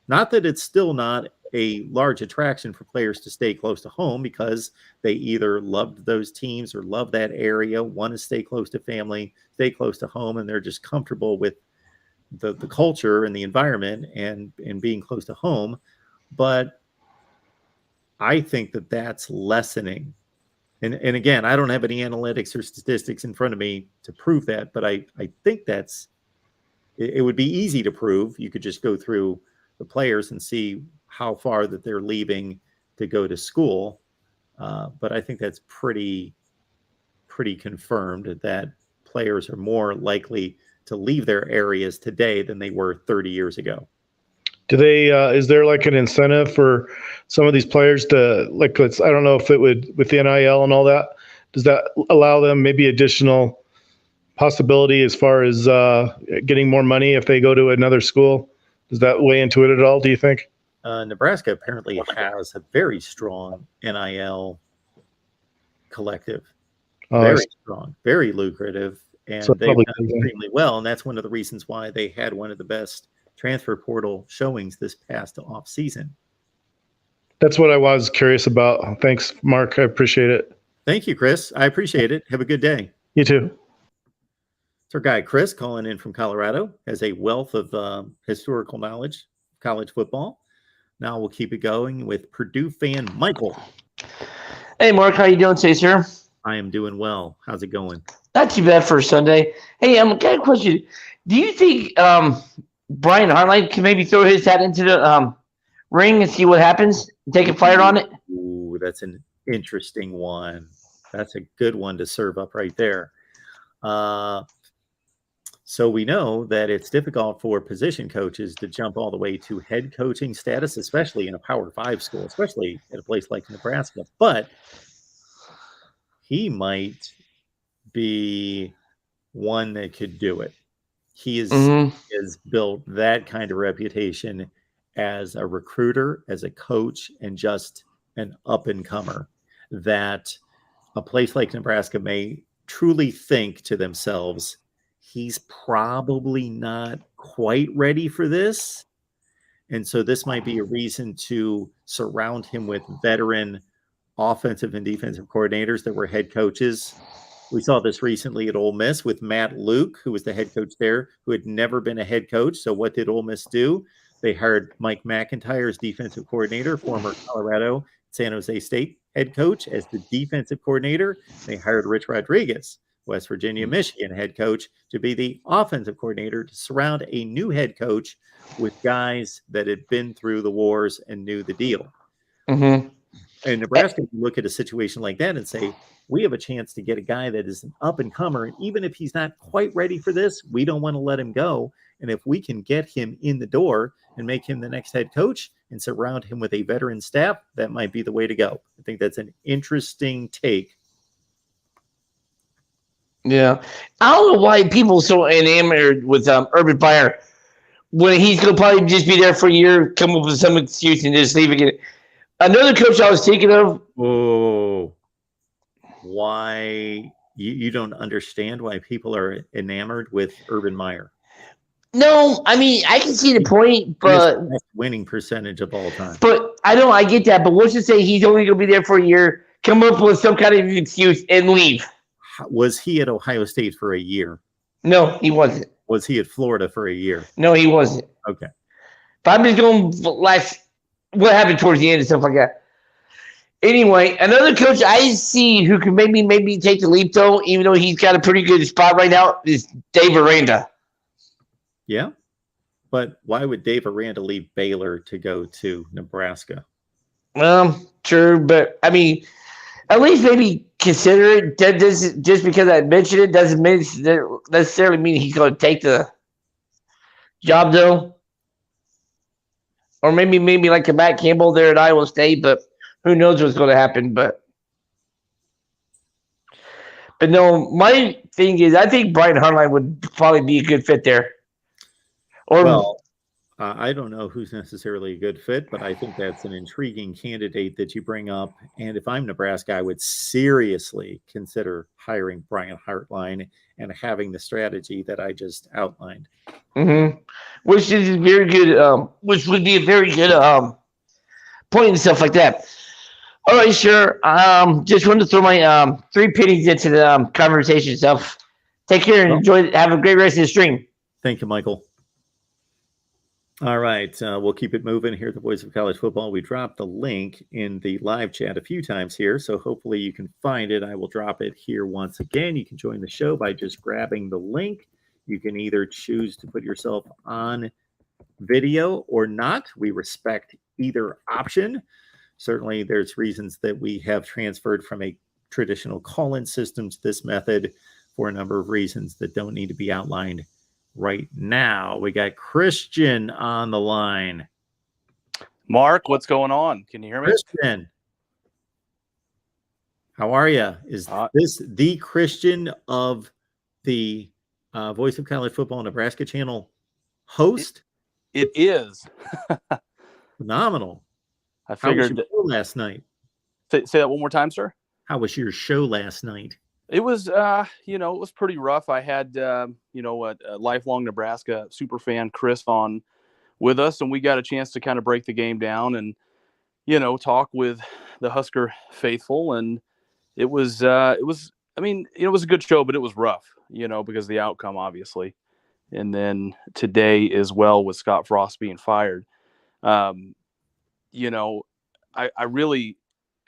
Not that it's still not a large attraction for players to stay close to home, because they either loved those teams or love that area, want to stay close to family, stay close to home, and they're just comfortable with the culture and the environment and being close to home. But I think that that's lessening. And again, I don't have any analytics or statistics in front of me to prove that, but I think it would be easy to prove. You could just go through the players and see how far that they're leaving to go to school. But I think that's pretty confirmed that players are more likely to leave their areas today than they were 30 years ago. Do they? Is there like an incentive for some of these players to like? I don't know if it would with the NIL and all that. Does that allow them maybe additional possibility as far as getting more money if they go to another school? Does that weigh into it at all? Do you think? Nebraska apparently has a very strong NIL collective. Very strong, very lucrative, and So they've done probably- extremely well. And that's one of the reasons why they had one of the best transfer portal showings this past off season. That's what I was curious about. Thanks, Mark. I appreciate it. Thank you, Chris. I appreciate it. Have a good day. You too. It's our guy Chris calling in from Colorado, has a wealth of historical knowledge of college football. Now we'll keep it going with Purdue fan Michael. Hey, Mark, how you doing today, sir? I am doing well. How's it going? Not too bad for a Sunday. Hey, got a question. Do you think Brian Hartline can maybe throw his hat into the ring and see what happens? Take a flyer on it? Ooh, that's an interesting one. That's a good one to serve up right there. So we know that it's difficult for position coaches to jump all the way to head coaching status, especially in a Power 5 school, especially at a place like Nebraska. But he might be one that could do it. He has built that kind of reputation as a recruiter, as a coach, and just an up-and-comer that a place like Nebraska may truly think to themselves, he's probably not quite ready for this. And so this might be a reason to surround him with veteran offensive and defensive coordinators that were head coaches. We saw this recently at Ole Miss with Matt Luke, who was the head coach there, who had never been a head coach. So what did Ole Miss do? They hired Mike McIntyre as defensive coordinator, former Colorado, San Jose State head coach, as the defensive coordinator. They hired Rich Rodriguez, West Virginia, Michigan head coach, to be the offensive coordinator, to surround a new head coach with guys that had been through the wars and knew the deal. Mm-hmm. And Nebraska can look at a situation like that and say, we have a chance to get a guy that is an up-and-comer, and even if he's not quite ready for this, we don't want to let him go. And if we can get him in the door and make him the next head coach and surround him with a veteran staff, that might be the way to go. I think that's an interesting take. Yeah. I don't know why people are so enamored with Urban Meyer when he's going to probably just be there for a year, come up with some excuse, and just leave again. Another coach I was thinking of. Oh, why you don't understand why people are enamored with Urban Meyer? No, I mean, I can see the point, but best winning percentage of all time. But I get that. But let's just say he's only going to be there for a year, come up with some kind of excuse, and leave. Was he at Ohio State for a year? No, he wasn't. Was he at Florida for a year? No, he wasn't. Okay. But I'm just going what happened towards the end and stuff like that. Anyway, another coach I see who can maybe take the leap, though, even though he's got a pretty good spot right now, is Dave Aranda. Yeah? But why would Dave Aranda leave Baylor to go to Nebraska? Sure, but, I mean, at least maybe consider it. Just because I mentioned it doesn't necessarily mean he's going to take the job, though. Or maybe like a Matt Campbell there at Iowa State, but who knows what's going to happen. But no, my thing is I think Brian Hartline would probably be a good fit there. I don't know who's necessarily a good fit, but I think that's an intriguing candidate that you bring up. And if I'm Nebraska, I would seriously consider hiring Brian Hartline and having the strategy that I just outlined. Mm-hmm. Which is very good. Which would be a very good point and stuff like that. All right, sure. Just wanted to throw my 3 pennies into the conversation stuff. Take care and enjoy. Have a great rest of the stream. Thank you, Michael. All right, we'll keep it moving here at the Voice of College Football. We dropped the link in the live chat a few times here, so hopefully you can find it. I will drop it here once again. You can join the show by just grabbing the link. You can either choose to put yourself on video or not. We respect either option. Certainly, there's reasons that we have transferred from a traditional call-in system to this method for a number of reasons that don't need to be outlined right now. We got Christian on the line. Mark, what's going on? Can you hear me? Christian, how are you? Is this the Christian of the Voice of College Football Nebraska channel host? It is. Phenomenal. I How was figured. your show last night? Say that one more time, sir. How was your show last night? It was, it was pretty rough. I had, a lifelong Nebraska super fan, Chris, on with us, and we got a chance to kind of break the game down and, talk with the Husker faithful. And it was a good show, but it was rough, because of the outcome, obviously. And then today as well with Scott Frost being fired. I really,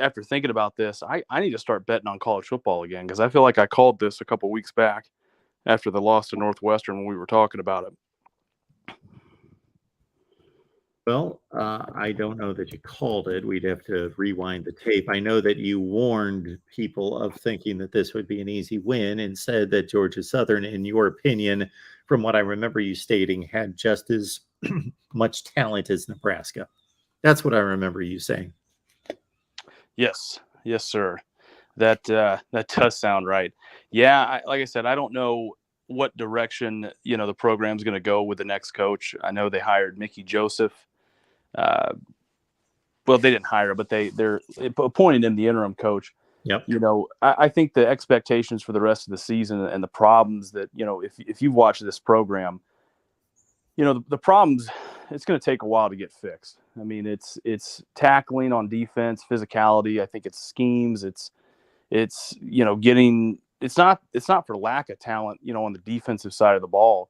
after thinking about this, I need to start betting on college football again, because I feel like I called this a couple weeks back after the loss to Northwestern when we were talking about it. Well, I don't know that you called it. We'd have to rewind the tape. I know that you warned people of thinking that this would be an easy win and said that Georgia Southern, in your opinion, from what I remember you stating, had just as much talent as Nebraska. That's what I remember you saying. Yes, sir. That does sound right. Yeah, like I said, I don't know what direction the program's going to go with the next coach. I know they hired Mickey Joseph. Well, they didn't hire him, but they're appointing him the interim coach. Yep. I think the expectations for the rest of the season and the problems that if you've watched this program, the problems, it's going to take a while to get fixed. I mean, it's tackling on defense, physicality. I think it's schemes. It's getting. It's not for lack of talent, on the defensive side of the ball.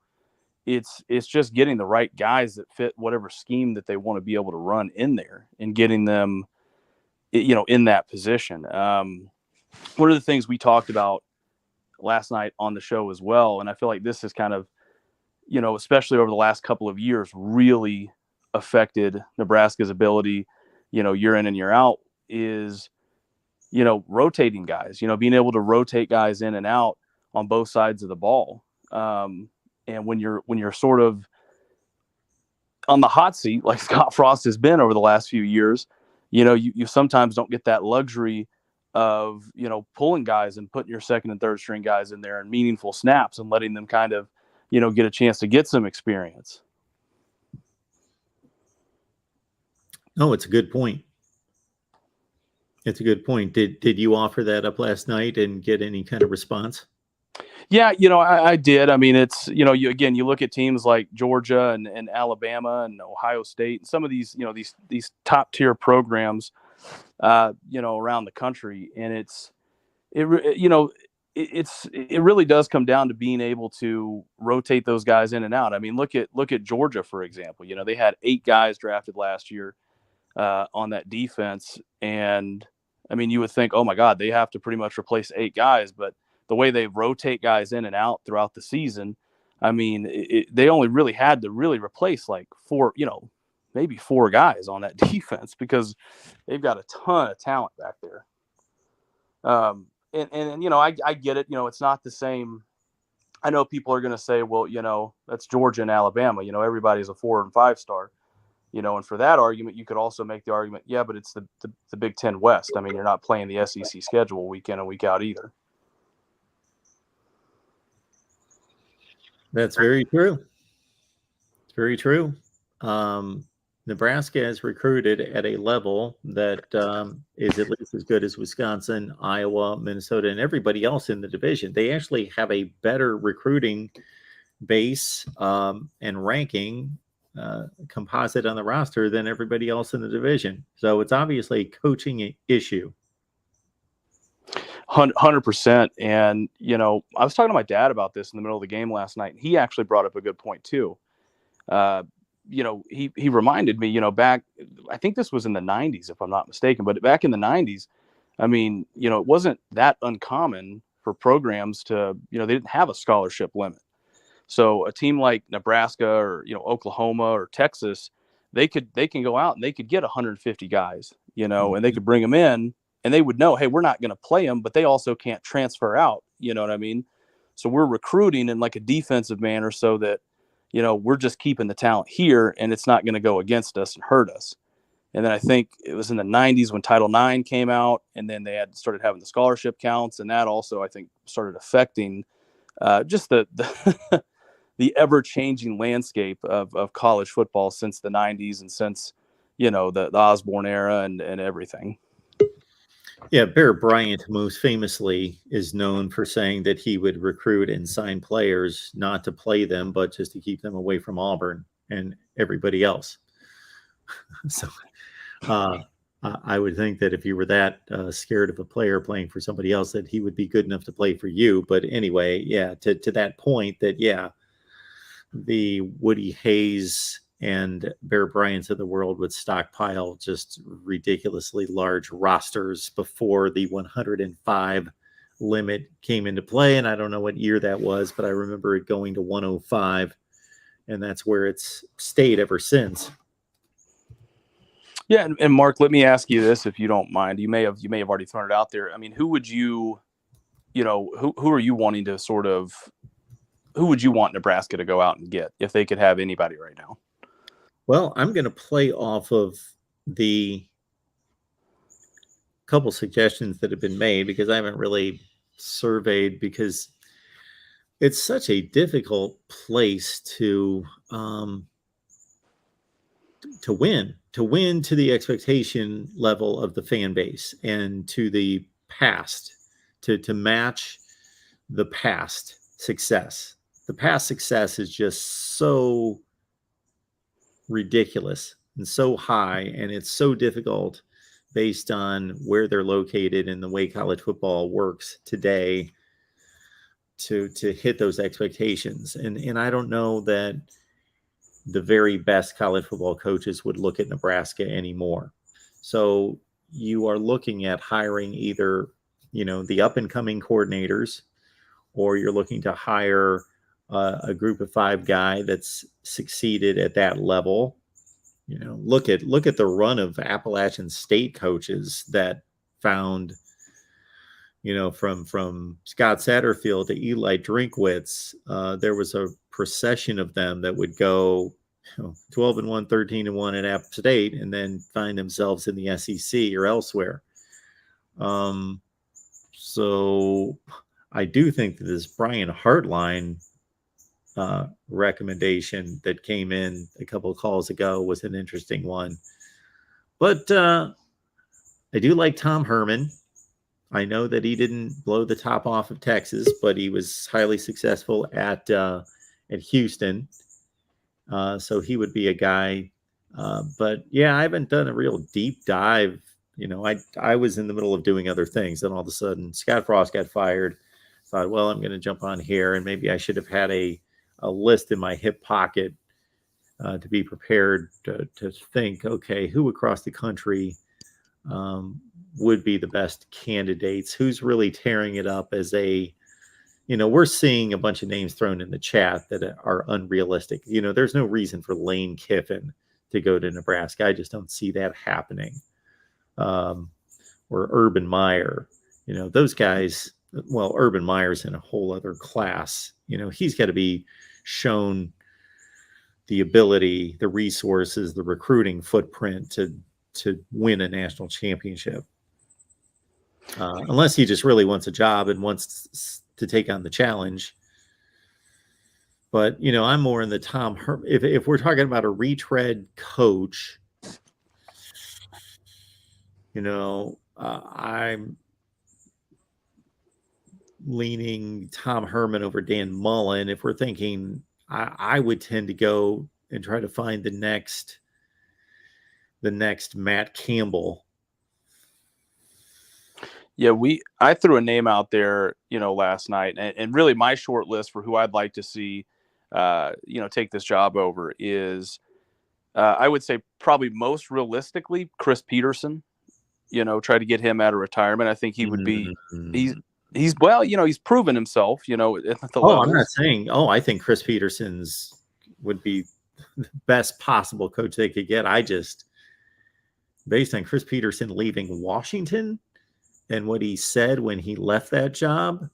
It's just getting the right guys that fit whatever scheme that they want to be able to run in there and getting them, in that position. One of the things we talked about last night on the show as well, and I feel like this is kind of, especially over the last couple of years, really affected Nebraska's ability, year in and year out, is, rotating guys, being able to rotate guys in and out on both sides of the ball. And when you're sort of on the hot seat, like Scott Frost has been over the last few years, you sometimes don't get that luxury of, pulling guys and putting your second and third string guys in there in meaningful snaps and letting them kind of, get a chance to get some experience. Oh, it's a good point. It's a good point. Did you offer that up last night and get any kind of response? Yeah, I did. I mean, it's, you look at teams like Georgia and Alabama and Ohio State and some of these, these top tier programs, around the country. And it really does come down to being able to rotate those guys in and out. I mean, look at Georgia, for example. They had 8 guys drafted last year on that defense. And I mean, you would think, oh my God, they have to pretty much replace 8 guys, but the way they rotate guys in and out throughout the season, I mean, they only really had to replace like 4, maybe 4 guys on that defense, because they've got a ton of talent back there. And I get it. It's not the same. I know people are going to say, well, that's Georgia and Alabama. Everybody's a 4 and 5 star. And for that argument, you could also make the argument, yeah, but it's the Big Ten West. I mean, you're not playing the SEC schedule week in and week out either. That's very true. It's very true. Nebraska has recruited at a level that is at least as good as Wisconsin, Iowa, Minnesota, and everybody else in the division. They actually have a better recruiting base and ranking composite on the roster than everybody else in the division. So it's obviously a coaching issue. 100%. And, I was talking to my dad about this in the middle of the game last night, and he actually brought up a good point too. He reminded me, back, I think this was in the 90s, if I'm not mistaken, but back in the 90s, I mean, it wasn't that uncommon for programs to, they didn't have a scholarship limit. So a team like Nebraska or, Oklahoma or Texas, they can go out and they could get 150 guys, and they could bring them in. And they would know, hey, we're not going to play them, but they also can't transfer out. You know what I mean? So we're recruiting in like a defensive manner so that, we're just keeping the talent here and it's not going to go against us and hurt us. And then I think it was in the 90s when Title IX came out, and then they had started having the scholarship counts, and that also, I think, started affecting just the the ever-changing landscape of college football since the 90s and since, the Osborne era and everything. Yeah, Bear Bryant most famously is known for saying that he would recruit and sign players not to play them, but just to keep them away from Auburn and everybody else. So I would think that if you were that scared of a player playing for somebody else, that he would be good enough to play for you. But anyway, yeah, to that point that, yeah, the Woody Hayes and Bear Bryants of the world would stockpile just ridiculously large rosters before the 105 limit came into play. And I don't know what year that was, but I remember it going to 105, and that's where it's stayed ever since. Yeah, and Mark, let me ask you this, if you don't mind. You may have already thrown it out there. I mean, who would you, who are you wanting to sort of, who would you want Nebraska to go out and get if they could have anybody right now? Well, I'm going to play off of the couple suggestions that have been made because I haven't really surveyed, because it's such a difficult place to win to the expectation level of the fan base and to the past, to match the past success. The past success is just so ridiculous and so high, and it's so difficult based on where they're located and the way college football works today to hit those expectations. And I don't know that the very best college football coaches would look at Nebraska anymore. So you are looking at hiring either, the up and coming coordinators, or you're looking to hire a group of 5 guy that's succeeded at that level. Look at the run of Appalachian State coaches that found, from Scott Satterfield to Eli Drinkwitz, there was a procession of them that would go 12-1, 13-1 at App State, and then find themselves in the SEC or elsewhere. So I do think that this Brian Hartline recommendation that came in a couple of calls ago was an interesting one. But I do like Tom Herman. I know that he didn't blow the top off of Texas, but he was highly successful at Houston. So he would be a guy. But yeah, I haven't done a real deep dive. I was in the middle of doing other things, and all of a sudden Scott Frost got fired. Thought, well, I'm going to jump on here, and maybe I should have had a list in my hip pocket to be prepared to think, okay, who across the country would be the best candidates? Who's really tearing it up as a, we're seeing a bunch of names thrown in the chat that are unrealistic. There's no reason for Lane Kiffin to go to Nebraska. I just don't see that happening. Or Urban Meyer, those guys. Well, Urban Meyer's in a whole other class. He's got to be shown the ability, the resources, the recruiting footprint to win a national championship. Unless he just really wants a job and wants to take on the challenge. But, I'm more in the Tom Herman. If we're talking about a retread coach, I'm leaning Tom Herman over Dan Mullen. If we're thinking, I would tend to go and try to find the next Matt Campbell. Yeah, I threw a name out there, last night, and really my short list for who I'd like to see, take this job over is, I would say probably most realistically, Chris Peterson. Try to get him out of retirement. I think he would be. He's proven himself. At the levels. I'm not saying. I think Chris Peterson's would be the best possible coach they could get. I just, based on Chris Peterson leaving Washington and what he said when he left that job,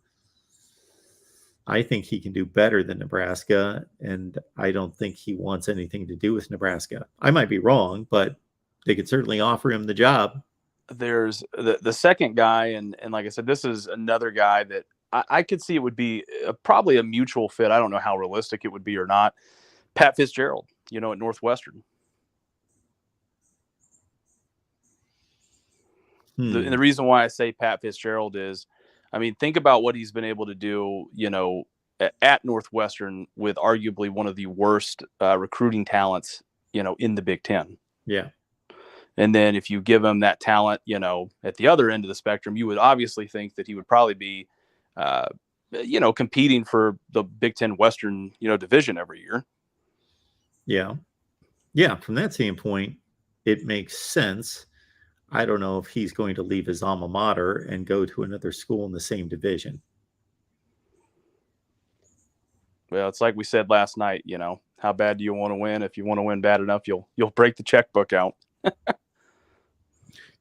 I think he can do better than Nebraska, and I don't think he wants anything to do with Nebraska. I might be wrong, but they could certainly offer him the job. There's the second guy, and like I said, this is another guy that I could see it would be probably a mutual fit. I don't know how realistic it would be or not. Pat Fitzgerald, at Northwestern. And the reason why I say Pat Fitzgerald is, I mean, think about what he's been able to do, at Northwestern with arguably one of the worst recruiting talents, in the Big Ten. Yeah. And then if you give him that talent, at the other end of the spectrum, you would obviously think that he would probably be, competing for the Big Ten Western, division every year. Yeah. Yeah. From that standpoint, it makes sense. I don't know if he's going to leave his alma mater and go to another school in the same division. Well, it's like we said last night, how bad do you want to win? If you want to win bad enough, you'll break the checkbook out.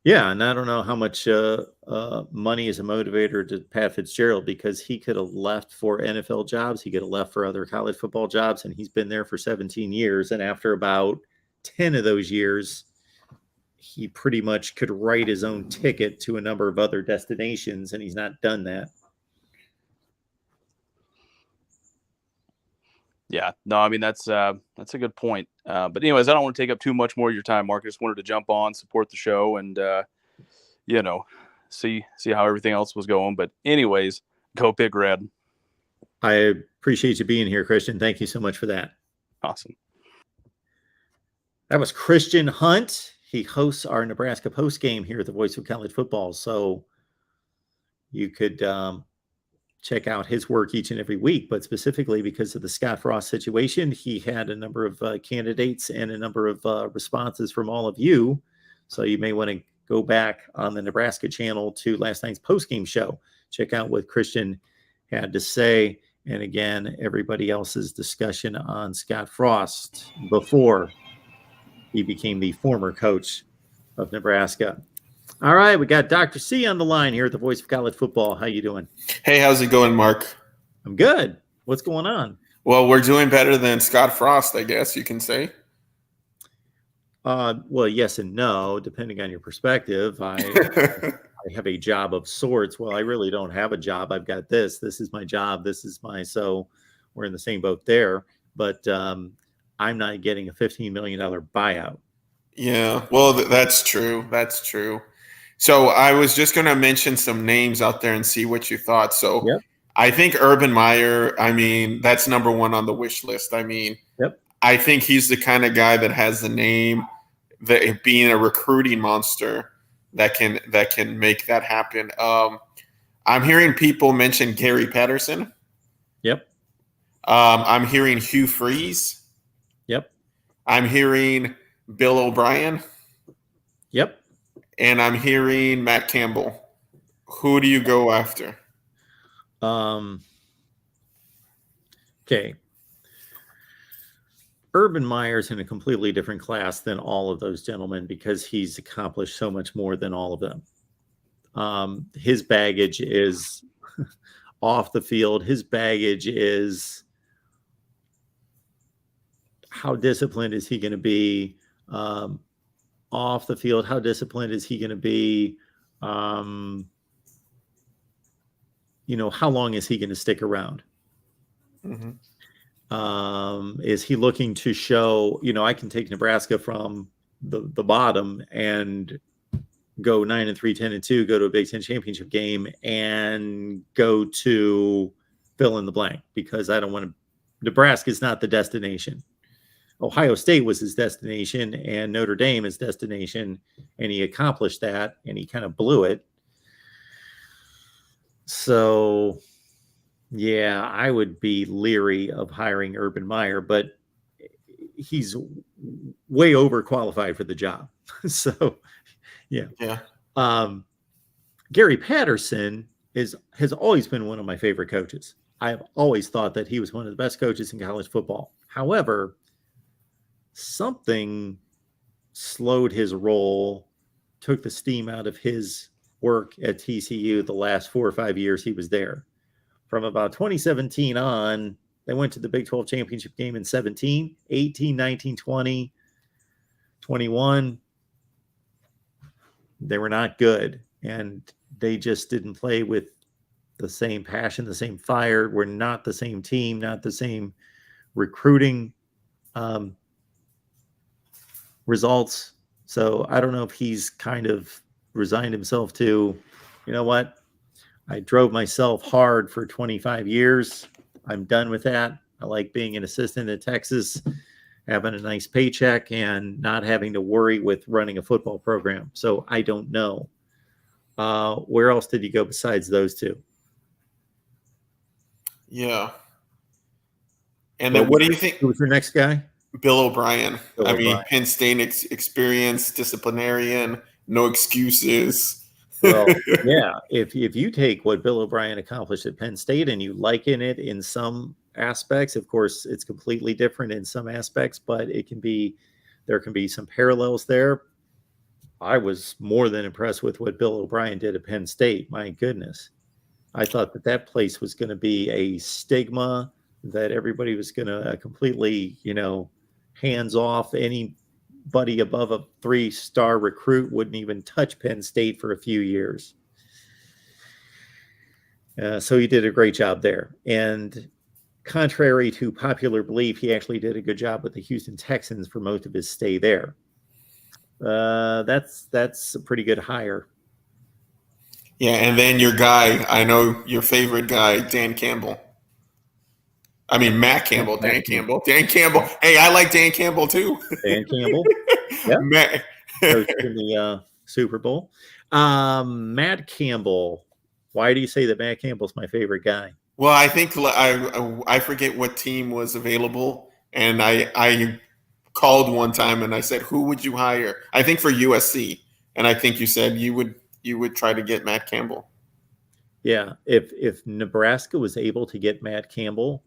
Yeah, and I don't know how much money is a motivator to Pat Fitzgerald, because he could have left for NFL jobs. He could have left for other college football jobs, and he's been there for 17 years. And after about 10 of those years, he pretty much could write his own ticket to a number of other destinations, and he's not done that. Yeah, no, I mean, that's a good point. But anyways, I don't want to take up too much more of your time, Mark. I just wanted to jump on, support the show, and, see how everything else was going. But anyways, go Big Red. I appreciate you being here, Christian. Thank you so much for that. Awesome. That was Christian Hunt. He hosts our Nebraska post game here at the Voice of College Football. So you could check out his work each and every week, but specifically because of the Scott Frost situation, he had a number of candidates and a number of responses from all of you. So you may want to go back on the Nebraska channel to last night's post-game show. Check out what Christian had to say. And again, everybody else's discussion on Scott Frost before he became the former coach of Nebraska. All right, we got Dr. C on the line here at the Voice of College Football. How you doing? Hey, how's it going, Mark? I'm good. What's going on? Well, we're doing better than Scott Frost, I guess you can say. Well, yes and no, depending on your perspective. I have a job of sorts. Well, I really don't have a job. I've got this. This is my job. So we're in the same boat there. But I'm not getting a $15 million buyout. Yeah, well, that's true. That's true. So I was just going to mention some names out there and see what you thought. So Yep. I think Urban Meyer, that's number one on the wish list. Yep. I think he's the kind of guy that has the name, that being a recruiting monster that can make that happen. I'm hearing people mention Gary Patterson. Yep. I'm hearing Hugh Freeze. Yep. I'm hearing Bill O'Brien. Yep. And I'm hearing Matt Campbell. Who do you go after? Okay. Urban Meyer's in a completely different class than all of those gentlemen because he's accomplished so much more than all of them. His baggage is off the field. His baggage is how disciplined is he going to be off the field? How disciplined is he going to be? How long is he going to stick around? Mm-hmm. Is he looking to show, I can take Nebraska from the bottom and go 9-3, 10-2, go to a Big Ten championship game and go to fill in the blank because I don't want to. Nebraska is not the destination. Ohio State was his destination and Notre Dame his destination, and he accomplished that and he kind of blew it. So, yeah, I would be leery of hiring Urban Meyer, but he's way overqualified for the job. So, yeah. Gary Patterson has always been one of my favorite coaches. I've always thought that he was one of the best coaches in college football. However, something slowed his roll, took the steam out of his work at TCU the last 4 or 5 years he was there. From about 2017 on, they went to the Big 12 championship game in 17, 18, 19, 20, 21. They were not good, and they just didn't play with the same passion, the same fire. We're not the same team, not the same recruiting results. So I don't know if he's kind of resigned himself to, you know what? I drove myself hard for 25 years. I'm done with that. I like being an assistant in Texas, having a nice paycheck and not having to worry with running a football program. So I don't know. Where else did you go besides those two? Yeah. And then what do you think? Who was your next guy? Bill O'Brien. Bill I mean, O'Brien. Penn State experience, disciplinarian, no excuses. Well, yeah. If you take what Bill O'Brien accomplished at Penn State and you liken it in some aspects, of course, it's completely different in some aspects, but there can be some parallels there. I was more than impressed with what Bill O'Brien did at Penn State. My goodness. I thought that place was going to be a stigma, that everybody was going to completely, hands off. Anybody above a 3-star recruit wouldn't even touch Penn State for a few years. So he did a great job there. And contrary to popular belief, he actually did a good job with the Houston Texans for most of his stay there. That's a pretty good hire. Yeah, and then your guy, I know your favorite guy, Dan Campbell. I mean, Matt Campbell, Dan Campbell. Hey, I like Dan Campbell too. Dan Campbell. Yeah. Matt. Coach in the Super Bowl. Matt Campbell. Why do you say that Matt Campbell's my favorite guy? Well, I think I forget what team was available, and I called one time and I said, who would you hire? I think for USC, and I think you said you would try to get Matt Campbell. Yeah, if Nebraska was able to get Matt Campbell,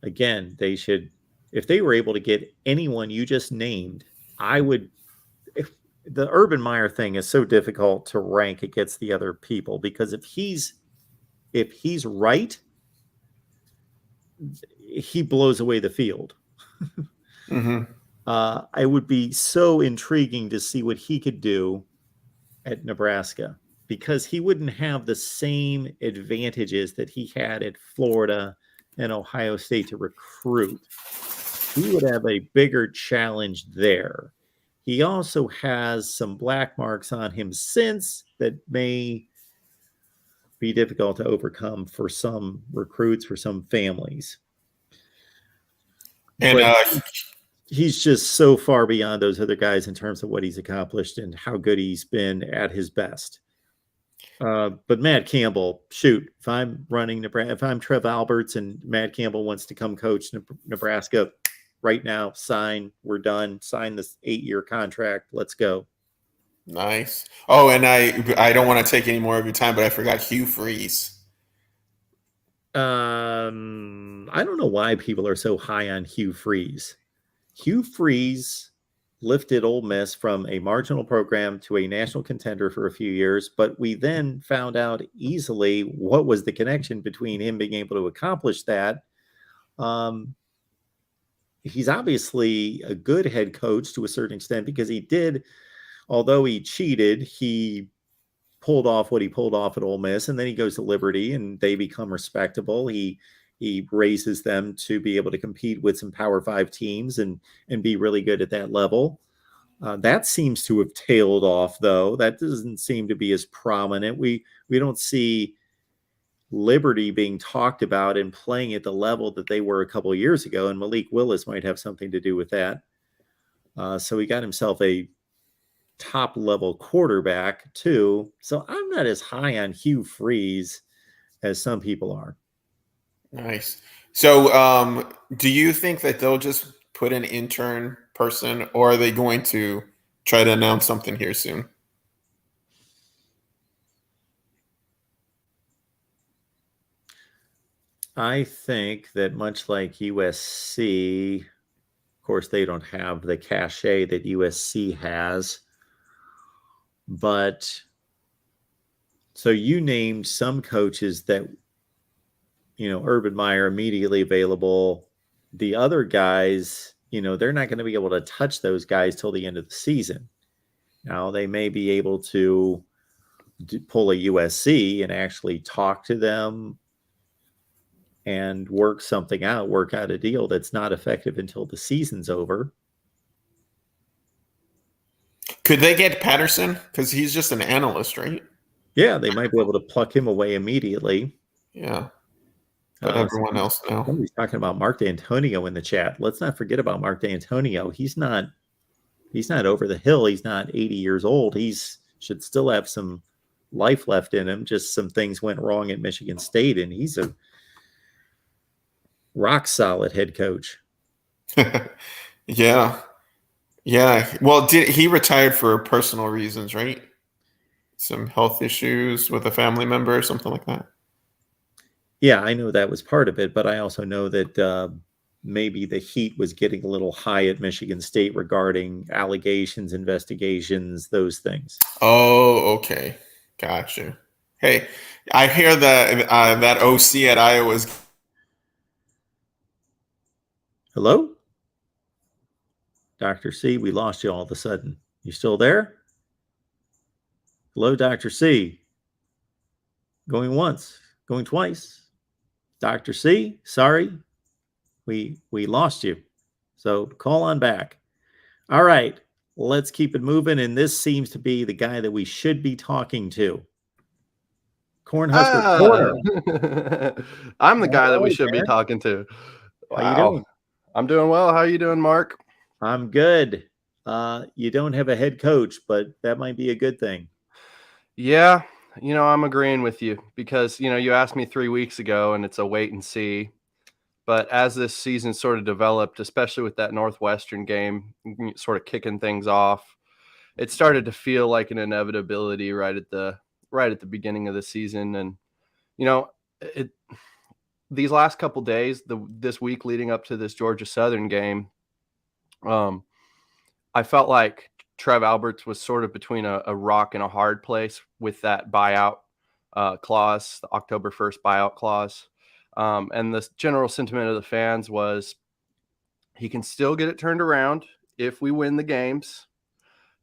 again, they should. If they were able to get anyone you just named, I would. The Urban Meyer thing is so difficult to rank against the other people, because if he's right, he blows away the field. Mm-hmm. I would be so intriguing to see what he could do at Nebraska, because he wouldn't have the same advantages that he had at Florida and Ohio State to recruit. He would have a bigger challenge there. He also has some black marks on him since that may be difficult to overcome for some recruits, for some families. And he's just so far beyond those other guys in terms of what he's accomplished and how good he's been at his best. But Matt Campbell, shoot, if I'm running Nebraska, if I'm Trev Alberts and Matt Campbell wants to come coach Nebraska right now, we're done. Sign this 8-year contract. Let's go. Nice. Oh, and I don't want to take any more of your time, but I forgot Hugh Freeze. I don't know why people are so high on Hugh Freeze. Hugh Freeze lifted Ole Miss from a marginal program to a national contender for a few years, but we then found out easily what was the connection between him being able to accomplish that. He's obviously a good head coach to a certain extent, because he did, although he cheated, he pulled off what he pulled off at Ole Miss, and then he goes to Liberty and they become respectable. He raises them to be able to compete with some Power 5 teams and be really good at that level. That seems to have tailed off, though. That doesn't seem to be as prominent. We don't see Liberty being talked about and playing at the level that they were a couple of years ago, and Malik Willis might have something to do with that. So he got himself a top-level quarterback, too. So I'm not as high on Hugh Freeze as some people are. Nice. So do you think that they'll just put an intern person, or are they going to try to announce something here soon? I think that much like USC, of course, they don't have the cachet that USC has. But so you named some coaches that, Urban Meyer immediately available. The other guys, they're not going to be able to touch those guys till the end of the season. Now they may be able to pull a USC and actually talk to them and work something out, work out a deal that's not effective until the season's over. Could they get Patterson? Because he's just an analyst, right? Yeah, they might be able to pluck him away immediately. Yeah. But everyone else now. Somebody's talking about Mark D'Antonio in the chat. Let's not forget about Mark D'Antonio. He's not over the hill. He's not 80 years old. He's should still have some life left in him. Just some things went wrong at Michigan State, and he's a rock solid head coach. Yeah. Yeah. Well, he retired for personal reasons, right? Some health issues with a family member or something like that. Yeah, I know that was part of it, but I also know that maybe the heat was getting a little high at Michigan State regarding allegations, investigations, those things. Oh, okay. Gotcha. Hey, I hear that that OC at Iowa's. Hello? Dr. C, we lost you all of a sudden. You still there? Hello, Dr. C. Going once, going twice. Dr. C, sorry, we lost you. So call on back. All right, let's keep it moving. And this seems to be the guy that we should be talking to. Cornhusker Corner. I'm the guy that we should be talking to. How you doing? I'm doing well. How are you doing, Mark? I'm good. You don't have a head coach, but that might be a good thing. Yeah, I'm agreeing with you because, you asked me 3 weeks ago and it's a wait and see. But as this season sort of developed, especially with that Northwestern game sort of kicking things off, it started to feel like an inevitability right at the beginning of the season. And, these last couple days, this week leading up to this Georgia Southern game, I felt like Trev Alberts was sort of between a rock and a hard place with that buyout clause, the October 1st buyout clause. And the general sentiment of the fans was he can still get it turned around if we win the games.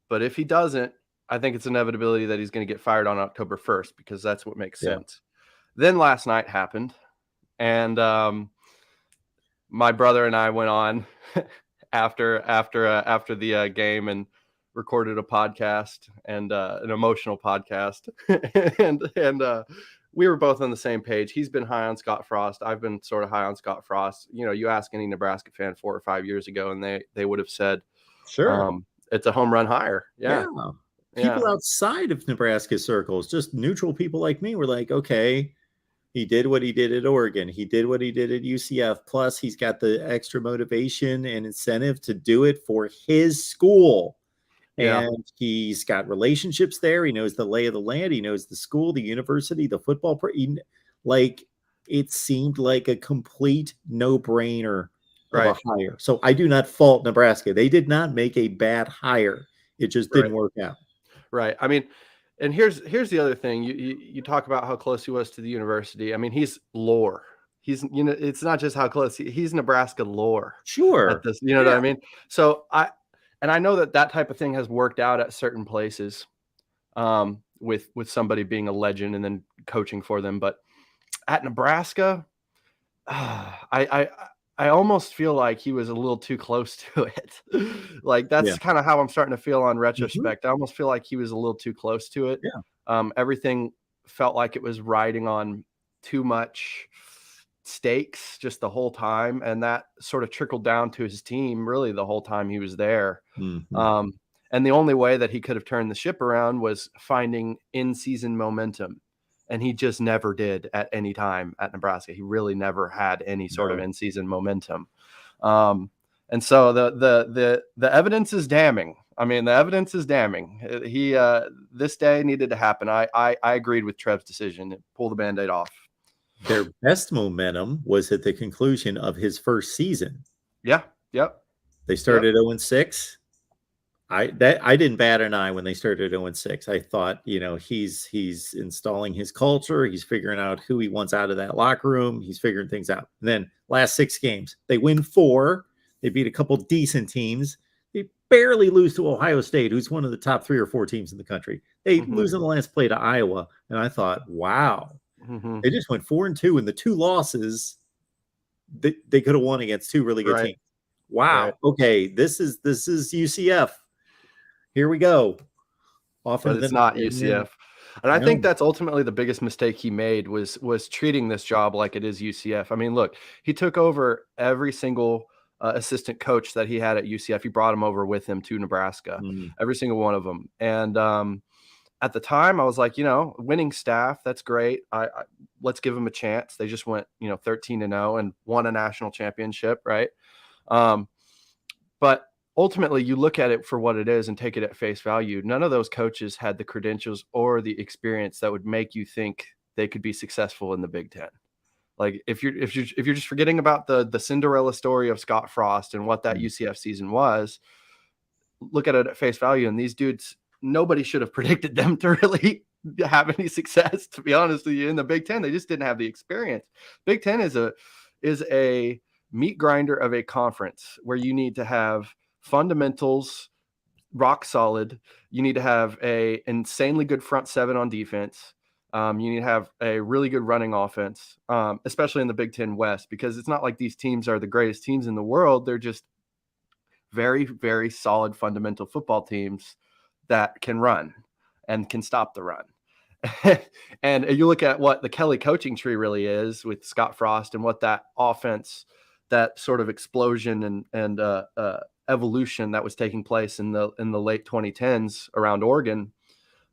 But if he doesn't, I think it's an inevitability that he's going to get fired on October 1st because that's what makes sense. Then last night happened. And my brother and I went on after the game and recorded a podcast and an emotional podcast, and we were both on the same page. He's been high on Scott Frost. I've been sort of high on Scott Frost. You ask any Nebraska fan 4 or 5 years ago, and they would have said, sure, it's a home run hire. Yeah. People outside of Nebraska circles, just neutral people like me, were like, okay. He did what he did at Oregon. He did what he did at UCF. Plus, he's got the extra motivation and incentive to do it for his school. Yeah. And he's got relationships there. He knows the lay of the land. He knows the school, the university, the football. Like, it seemed like a complete no-brainer of a hire. So I do not fault Nebraska. They did not make a bad hire. It just didn't work out. Right. I mean, and here's the other thing. You talk about how close he was to the university. I mean, he's lore. He's, it's not just how close he's Nebraska lore. Sure. At this, what I mean? So I know that type of thing has worked out at certain places with somebody being a legend and then coaching for them. But at Nebraska, I almost feel like he was a little too close to it. Like that's kind of how I'm starting to feel on retrospect. I almost feel like he was a little too close to it. Yeah. Everything felt like it was riding on too much stakes just the whole time. And that sort of trickled down to his team really the whole time he was there. Mm-hmm. And the only way that he could have turned the ship around was finding in-season momentum. And he just never did at any time at Nebraska. He really never had any sort of in-season momentum. And so the evidence is damning. I mean, the evidence is damning. This day needed to happen. I agreed with Trev's decision. Pull the Band-Aid off. Their best momentum was at the conclusion of his first season. Yeah. Yep. They started 0-6. I didn't bat an eye when they started 0-6. I thought, he's installing his culture. He's figuring out who he wants out of that locker room. He's figuring things out. And then last 6 games, they win 4. They beat a couple decent teams. They barely lose to Ohio State, who's one of the top 3 or 4 teams in the country. They Mhm. lose in the last play to Iowa, and I thought, wow, Mhm. they just went 4-2, and the 2 losses they could have won against 2 really good Right. teams. Wow. Right. Okay, this is UCF. Here we go. Off But into it's the not UCF. And I No. think that's ultimately the biggest mistake he made was treating this job like it is UCF. I mean, look, he took over every single assistant coach that he had at UCF. He brought him over with him to Nebraska, Mm. every single one of them. And at the time, I was like, winning staff, that's great. Let's give them a chance. They just went, 13-0 and won a national championship, right? But ultimately, you look at it for what it is and take it at face value. None of those coaches had the credentials or the experience that would make you think they could be successful in the Big Ten. Like if you're just forgetting about the Cinderella story of Scott Frost and what that UCF season was, look at it at face value. And these dudes, nobody should have predicted them to really have any success. To be honest with you, in the Big Ten, they just didn't have the experience. Big Ten is a meat grinder of a conference where you need to have fundamentals rock solid. You need to have a insanely good front seven on defense. You need to have a really good running offense, especially in the Big Ten West, because it's not like these teams are the greatest teams in the world. They're just very, very solid fundamental football teams that can run and can stop the run. And you look at what the Kelly coaching tree really is with Scott Frost and what that offense, that sort of explosion and evolution that was taking place in the late 2010s around Oregon.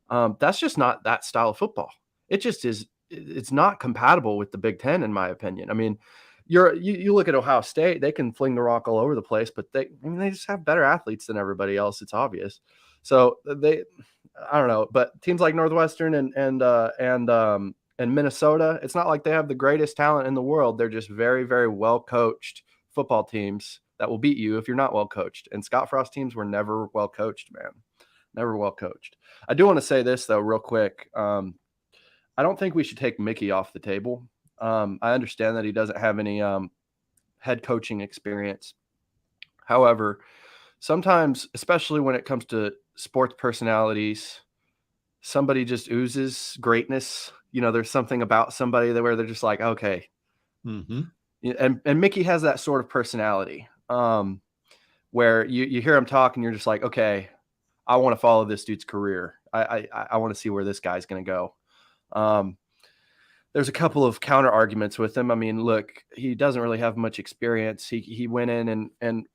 That's just not that style of football. It just is. It's not compatible with the Big Ten, in my opinion. I mean, you look at Ohio State; they can fling the rock all over the place, but they just have better athletes than everybody else. It's obvious. So I don't know, but teams like Northwestern and Minnesota, it's not like they have the greatest talent in the world. They're just very, very well coached football teams that will beat you if you're not well coached. And Scott Frost teams were never well coached, man. Never well coached. I do want to say this though, real quick. I don't think we should take Mickey off the table. I understand that he doesn't have any head coaching experience. However, sometimes, especially when it comes to sports personalities, somebody just oozes greatness. There's something about somebody where they're just like, okay. Mm-hmm. And Mickey has that sort of personality where you hear him talk and you're just like, okay, I want to follow this dude's career. I want to see where this guy's going to go. There's a couple of counter arguments with him. I mean, look, he doesn't really have much experience. He went in and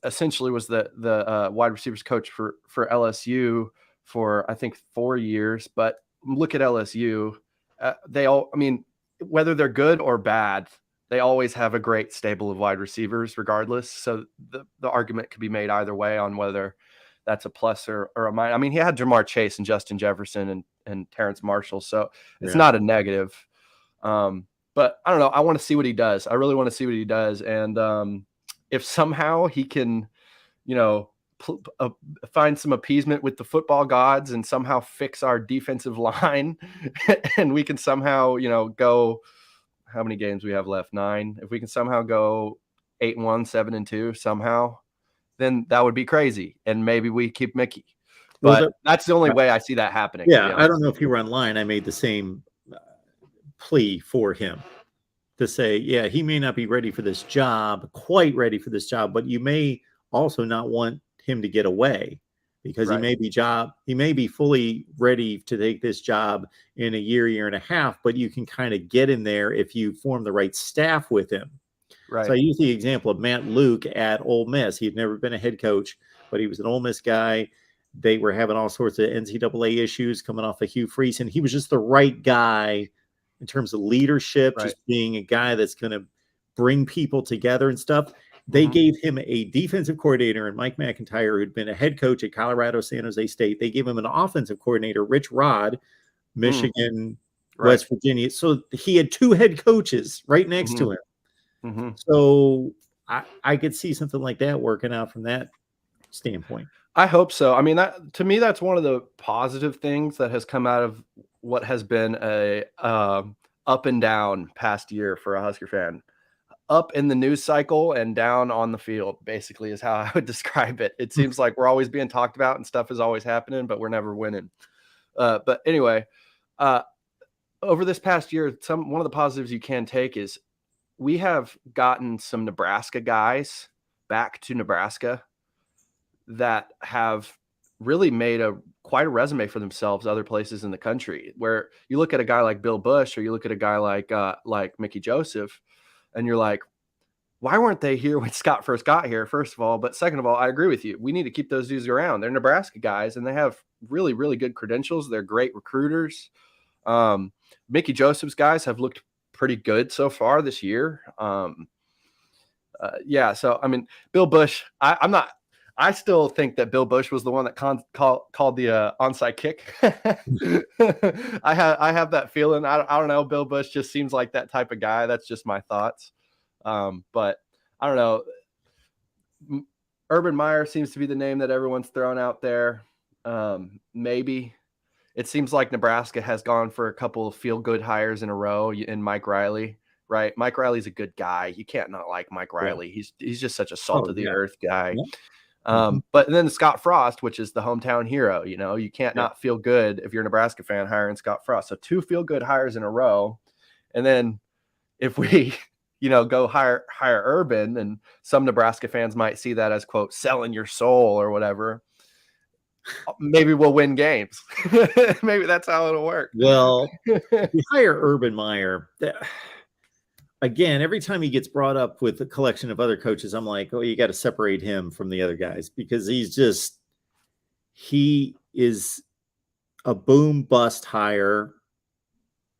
essentially was the wide receivers coach for LSU for I think 4 years. But look at LSU. Whether they're good or bad, they always have a great stable of wide receivers regardless. So the argument could be made either way on whether that's a plus or a minus. I mean, he had Jamar Chase and Justin Jefferson and Terrence Marshall. So it's not a negative. But I don't know. I want to see what he does. I really want to see what he does. And if somehow he can, find some appeasement with the football gods and somehow fix our defensive line and we can somehow, go how many games we have left? 9. If we can somehow go 8-1, 7-2 somehow, then that would be crazy. And maybe we keep Mickey. But that's the only way I see that happening. Yeah, I don't know if you were online. I made the same plea for him to say, yeah, he may not be ready for this job, quite ready for this job, but you may also not want him to get away because he may be fully ready to take this job in a year and a half, but you can kind of get in there if you form the right staff with him. Right. So I use the example of Matt Luke at Ole Miss. He had never been a head coach, but he was an Ole Miss guy. They were having all sorts of NCAA issues coming off of Hugh Freeze, and he was just the right guy in terms of leadership, just being a guy that's going to bring people together and stuff. They gave him a defensive coordinator and Mike McIntyre, who'd been a head coach at Colorado, San Jose State. They gave him an offensive coordinator, Rich Rod, Michigan, West Virginia. So he had 2 head coaches right next to him. Mm-hmm. So I could see something like that working out from that standpoint. I hope so. I mean, to me, that's one of the positive things that has come out of what has been a up and down past year for a Husker fan. up in the news cycle and down on the field, basically, is how I would describe it. It seems like we're always being talked about and stuff is always happening, but we're never winning. But anyway, over this past year, one of the positives you can take is we have gotten some Nebraska guys back to Nebraska that have really made quite a resume for themselves other places in the country. Where you look at a guy like Bill Bush, or you look at a guy like Mickey Joseph, and you're like, why weren't they here when Scott first got here, first of all? But second of all, I agree with you. We need to keep those dudes around. They're Nebraska guys, and they have really, really good credentials. They're great recruiters. Mickey Joseph's guys have looked pretty good so far this year. Yeah, so, I mean, Bill Bush, I still think that Bill Bush was the one that called the onside kick. I have that feeling. I don't know. Bill Bush just seems like that type of guy. That's just my thoughts. But I don't know. Urban Meyer seems to be the name that everyone's throwing out there. Maybe. It seems like Nebraska has gone for a couple of feel-good hires in a row in Mike Riley, right? Mike Riley's a good guy. You can't not like Mike Riley. Yeah. He's just such a salt-of-the-earth guy. Yeah. But then Scott Frost, which is the hometown hero, you can't not feel good if you're a Nebraska fan hiring Scott Frost. So 2 feel-good hires in a row. And then if we, go hire Urban, and some Nebraska fans might see that as, quote, selling your soul or whatever, maybe we'll win games. Maybe that's how it'll work. Well, you hire Urban Meyer. Again, every time he gets brought up with a collection of other coaches, I'm like, oh, you got to separate him from the other guys, because he is a boom bust hire,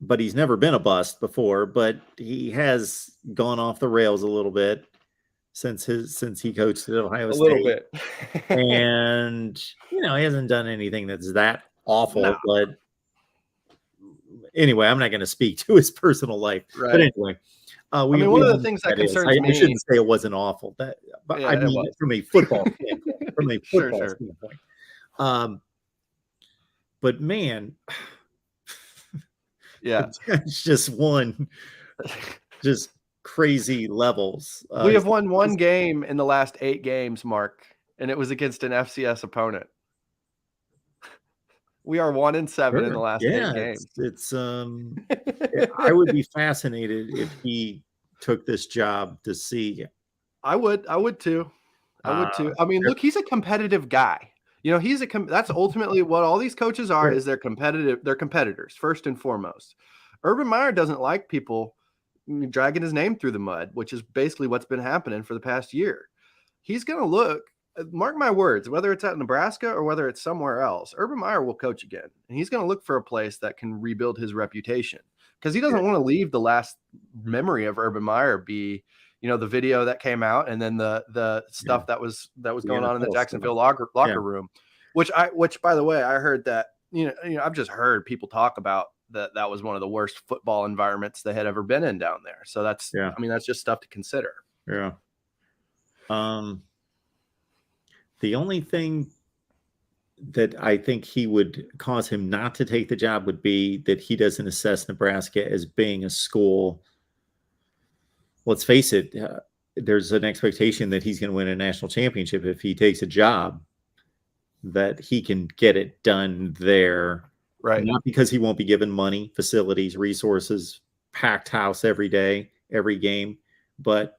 but he's never been a bust before, but he has gone off the rails a little bit since he coached at Ohio State. A little bit. And, he hasn't done anything that's that awful, no. But anyway, I'm not going to speak to his personal life. Right. But anyway. One of the things that concerns me. I shouldn't say it wasn't awful. I mean, from a football standpoint. From a football standpoint. But man, yeah, it's just crazy levels. We have won one game in the last 8 games, Mark, and it was against an FCS opponent. We are 1-7 in the last 8 games. It's I would be fascinated if he took this job to see. I would too. I mean, look, he's a competitive guy. That's ultimately what all these coaches are. Is they're competitive. They're competitors first and foremost. Urban Meyer doesn't like people dragging his name through the mud, which is basically what's been happening for the past year. He's going to look. Mark my words, whether it's at Nebraska or whether it's somewhere else, Urban Meyer will coach again. And he's going to look for a place that can rebuild his reputation, because he doesn't want to leave the last memory of Urban Meyer be, the video that came out, and then the stuff that was going on in the Jacksonville locker room, which by the way, I heard that, I've just heard people talk about that was one of the worst football environments they had ever been in down there. So that's just stuff to consider. Yeah. The only thing that I think he would cause him not to take the job would be that he doesn't assess Nebraska as being a school. Let's face it, there's an expectation that he's going to win a national championship if he takes a job, that he can get it done there. Right. Not because he won't be given money, facilities, resources, packed house every day, every game, but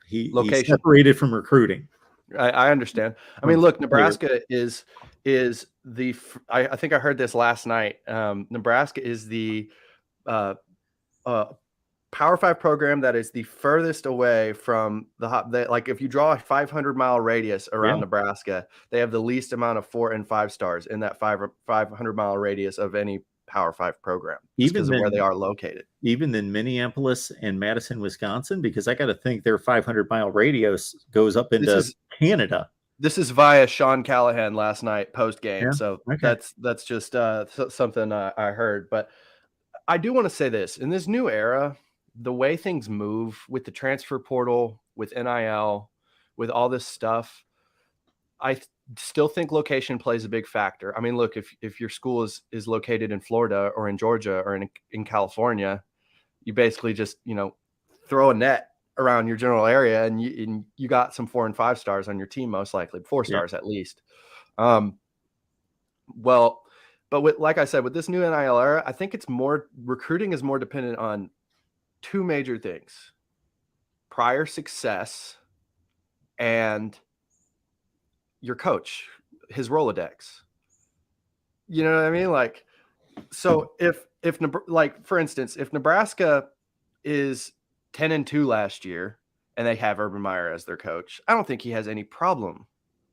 he's separated from recruiting. I understand. I mean, look, Nebraska is I think I heard this last night. Nebraska is the Power 5 program that is the furthest away from like if you draw a 500-mile radius around Nebraska, they have the least amount of 4 and 5 stars in that 500-mile radius of any Power 5 program, because of where they are located. Even in Minneapolis and Madison, Wisconsin, because I got to think their 500-mile radius goes up into Canada. This is via Sean Callahan last night post game, so that's just something I heard. But I do want to say this: in this new era, the way things move with the transfer portal, with NIL, with all this stuff, I still think location plays a big factor. I mean, look, if your school is located in Florida or in Georgia or in California, you basically just, throw a net around your general area, and you got some 4 and 5 stars on your team, most likely 4 stars at least. Well, but like I said, with this new NIL era, I think recruiting is more dependent on 2 major things: prior success and your coach, his Rolodex. You know what I mean? Like, so if like, for instance, if Nebraska is 10-2 last year and they have Urban Meyer as their coach, I don't think he has any problem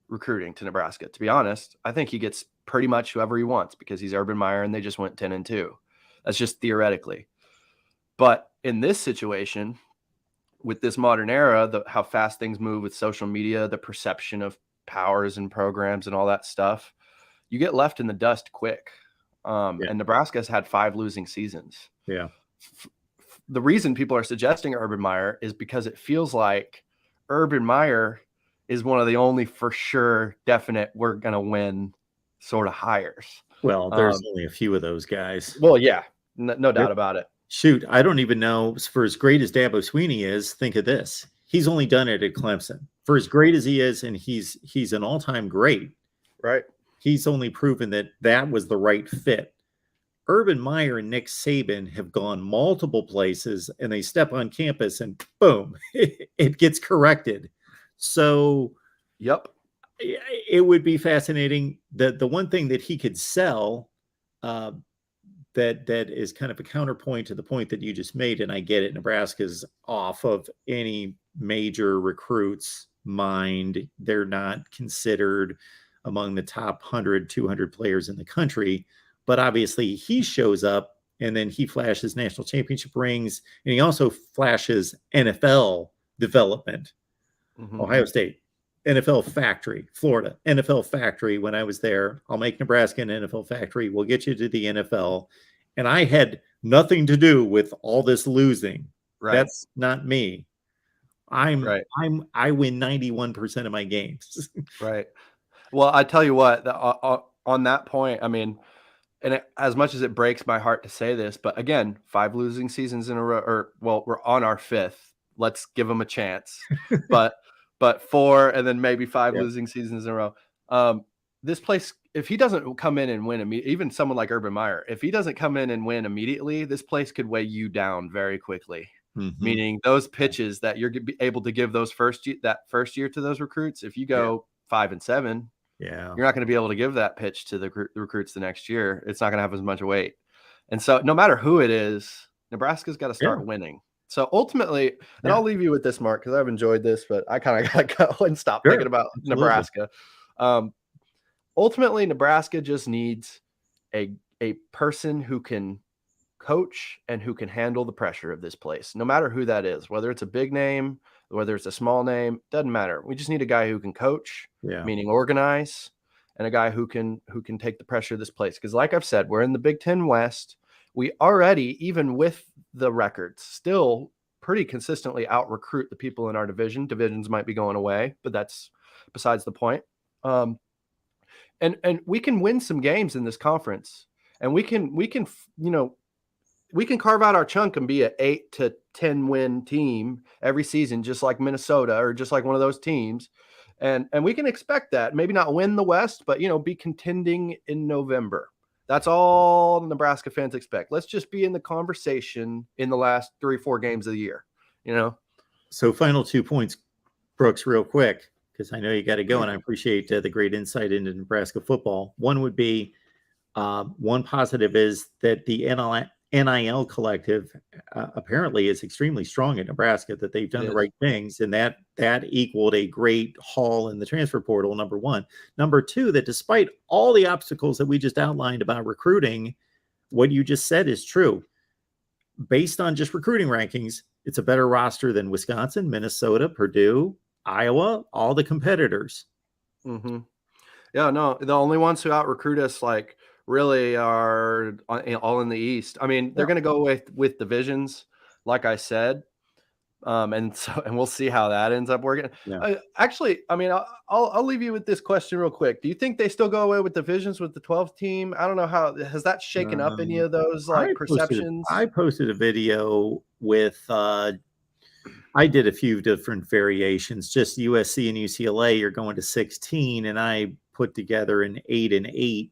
recruiting to Nebraska. To be honest, I think he gets pretty much whoever he wants because he's Urban Meyer and they just went 10-2. That's just theoretically. But in this situation, with this modern era, how fast things move with social media, the perception of powers and programs and all that stuff, you get left in the dust quick. And Nebraska's had 5 losing seasons. Yeah. The reason people are suggesting Urban Meyer is because it feels like Urban Meyer is one of the only for sure definite we're going to win sort of hires. Well, there's only a few of those guys. Well, yeah, no doubt about it. Shoot, I don't even know. For as great as Dabo Sweeney is, think of this. He's only done it at Clemson. For as great as he is, and he's an all-time great, right? He's only proven that was the right fit. Urban Meyer and Nick Saban have gone multiple places, and they step on campus, and boom, it gets corrected. So, yep, it would be fascinating. The one thing that he could sell, that is kind of a counterpoint to the point that you just made, and I get it. Nebraska's off of any major recruits' mind. They're not considered among the top 100, 200 players in the country. But obviously he shows up and then he flashes national championship rings, and he also flashes NFL development. Mm-hmm. Ohio State, NFL factory. Florida, NFL factory. When I was there, I'll make Nebraska an NFL factory. We'll get you to the NFL. And I had nothing to do with all this losing. Right. That's not me. I win 91% of my games. Right. Well, I tell you what, on that point, I mean, and as much as it breaks my heart to say this, but again, 5 losing seasons in a row, we're on our 5th. Let's give them a chance. but 4 and then maybe 5 losing seasons in a row. This place, if he doesn't come in and win, even someone like Urban Meyer, if he doesn't come in and win immediately, this place could weigh you down very quickly. Mm-hmm. Meaning those pitches that you're able to give that first year to those recruits, if you go 5-7, you're not going to be able to give that pitch to the recruits the next year. It's not going to have as much weight. And so no matter who it is, Nebraska's got to start winning. So ultimately, and I'll leave you with this, Mark, because I've enjoyed this, but I kind of got to go and stop thinking about Nebraska. Ultimately, Nebraska just needs a person who can coach and who can handle the pressure of this place, no matter who that is, whether it's a big name, whether it's a small name, doesn't matter. We just need a guy who can coach, meaning organize, and a guy who can take the pressure of this place. Because like I've said, we're in the Big Ten West. We already, even with the records, still pretty consistently out-recruit the people in our division. Divisions might be going away, but that's besides the point. And we can win some games in this conference, and we can carve out our chunk and be an 8 to 10 win team every season, just like Minnesota or just like one of those teams. And we can expect that. Maybe not win the West, but, be contending in November. That's all Nebraska fans expect. Let's just be in the conversation in the last 3 or 4 games of the year, So final 2 points, Brooks, real quick, because I know you got to go, and I appreciate the great insight into Nebraska football. One would be, one positive is that the NIL collective apparently is extremely strong in Nebraska, that they've done the right things, and that equaled a great haul in the transfer portal, number one. Number two, that despite all the obstacles that we just outlined about recruiting, what you just said is true. Based on just recruiting rankings, it's a better roster than Wisconsin, Minnesota, Purdue, Iowa, all the competitors. Mm-hmm. Yeah, no, the only ones who out-recruit us, really are all in the East. I mean, they're going to go with divisions, like I said, and we'll see how that ends up working. Yeah. Actually, I mean, I'll leave you with this question real quick. Do you think they still go away with divisions with the 12th team? I don't know how has that shaken up any of those perceptions. I posted a video with I did a few different variations. Just USC and UCLA, you're going to 16, and I put together an 8-8.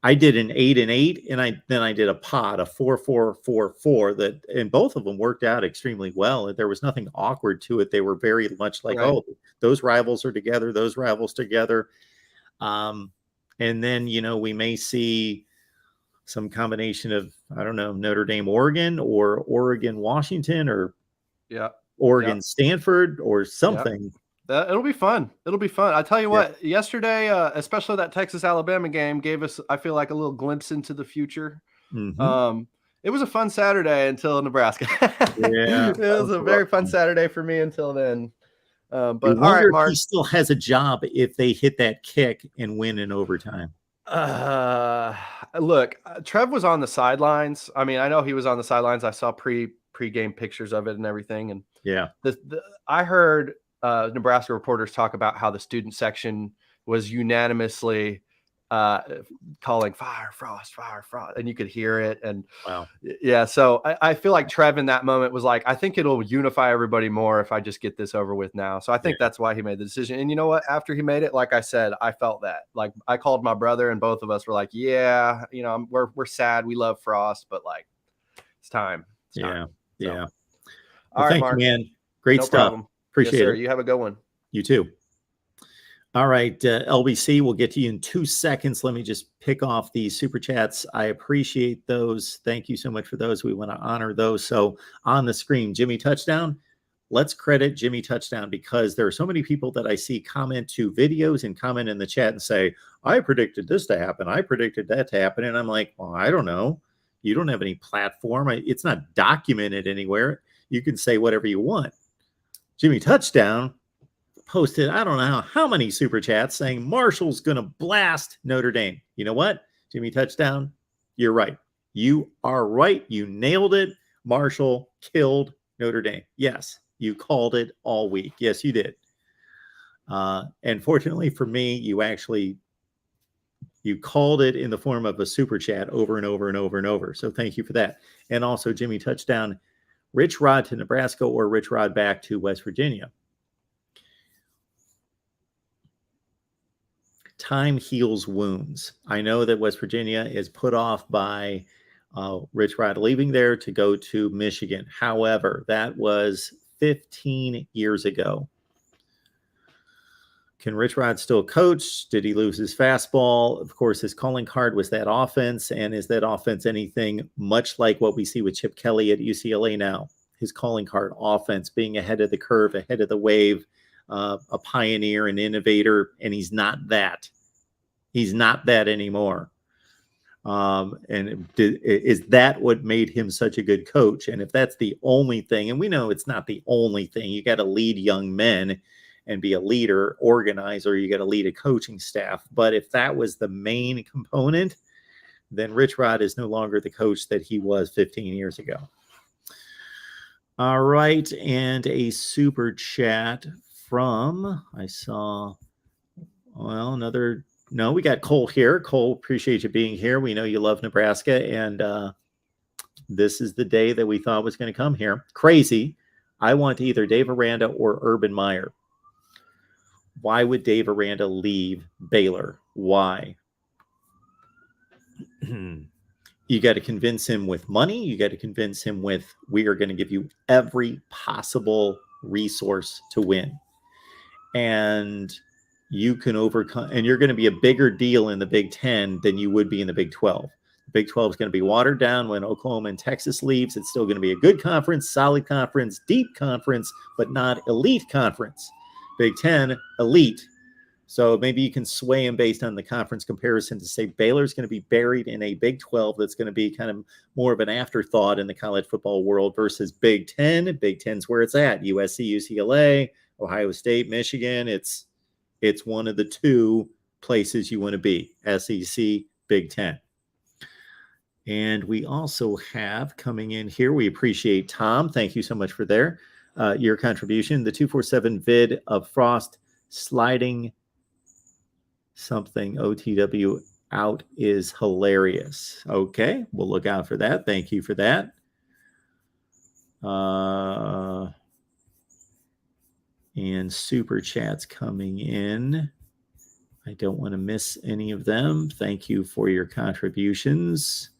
I did an 8-8, and then I did a pot, a 4-4-4-4 that, and both of them worked out extremely well. There was nothing awkward to it. They were very much like, Right. oh, those rivals are together, those rivals together. And then, we may see some combination of, I don't know, Notre Dame, Oregon, or Oregon, Washington, or Yeah. Oregon, Stanford, or something. It'll be fun. It'll be fun. I tell you Yeah. what, yesterday, especially that Texas-Alabama game, gave us, I feel like, a little glimpse into the future. Mhm. It was a fun Saturday until Nebraska. Yeah. It was a very fun Saturday for me until then. I But all wonder right, if Mark. he still has a job if they hit that kick and win in overtime. Look, Trev was on the sidelines. I mean, I know he was on the sidelines. I saw pre-game pictures of it and everything. And Yeah. I heard Nebraska reporters talk about how the student section was unanimously calling fire Frost, and you could hear it. And Wow. yeah, so I feel like Trev in that moment was like, I think it'll unify everybody more if I just get this over with now. So I think that's why he made the decision. And you know what? After he made it, like I said, I felt that. Like, I called my brother, and both of us were like, yeah, we're sad. We love Frost, but like, it's time. It's time. Yeah. So, Well, all right, thank Mark. you, man. Great No stuff. problem. Appreciate Yes, sir. it. You have a good one. You too. All right, LBC, we'll get to you in 2 seconds. Let me just pick off these super chats. I appreciate those. Thank you so much for those. We want to honor those. So on the screen, Jimmy Touchdown. Let's credit Jimmy Touchdown, because there are so many people that I see comment to videos and comment in the chat and say, I predicted this to happen. I predicted that to happen. And I'm like, well, I don't know. You don't have any platform. It's not documented anywhere. You can say whatever you want. Jimmy Touchdown posted, I don't know how many super chats saying Marshall's going to blast Notre Dame. You know what? Jimmy Touchdown, you're right. You are right. You nailed it. Marshall killed Notre Dame. Yes, you called it all week. Yes, you did. And fortunately for me, you called it in the form of a super chat over and over and over and over. So thank you for that. And also, Jimmy Touchdown, Rich Rod to Nebraska or Rich Rod back to West Virginia. Time heals wounds. I know that West Virginia is put off by Rich Rod leaving there to go to Michigan. However, that was 15 years ago. Can Rich Rod still coach? Did he lose his fastball? Of course, his calling card was that offense. And is that offense anything much like what we see with Chip Kelly at UCLA now? His calling card, offense, being ahead of the curve, ahead of the wave, a pioneer, an innovator, and he's not that. He's not that anymore. And is that what made him such a good coach? And if that's the only thing, and we know it's not the only thing, you got to lead young men and be a leader, organizer, you got to lead a coaching staff. But if that was the main component, then Rich Rod is no longer the coach that he was 15 years ago. All right. And a super chat from, we got Cole here. Cole, appreciate you being here. We know you love Nebraska, and this is the day that we thought was going to come here. Crazy. I want either Dave Aranda or Urban Meyer. Why would Dave Aranda leave Baylor? Why? You got to convince him with money. You got to convince him with, we are going to give you every possible resource to win. And you can overcome, and you're going to be a bigger deal in the Big Ten than you would be in the Big 12. The Big 12 is going to be watered down when Oklahoma and Texas leaves. It's still going to be a good conference, solid conference, deep conference, but not elite conference. Big 10, elite. So maybe you can sway him based on the conference comparison to say Baylor's going to be buried in a Big 12 that's going to be kind of more of an afterthought in the college football world versus Big 10. Big 10's where it's at. USC, UCLA, Ohio State, Michigan. It's one of the two places you want to be, SEC, Big 10. And we also have coming in here, we appreciate Tom. Thank you so much for your contribution. The 247 vid of Frost sliding something OTW out is hilarious. Okay, we'll look out for that. Thank you for that. and super chats coming in. I don't want to miss any of them. Thank you for your contributions.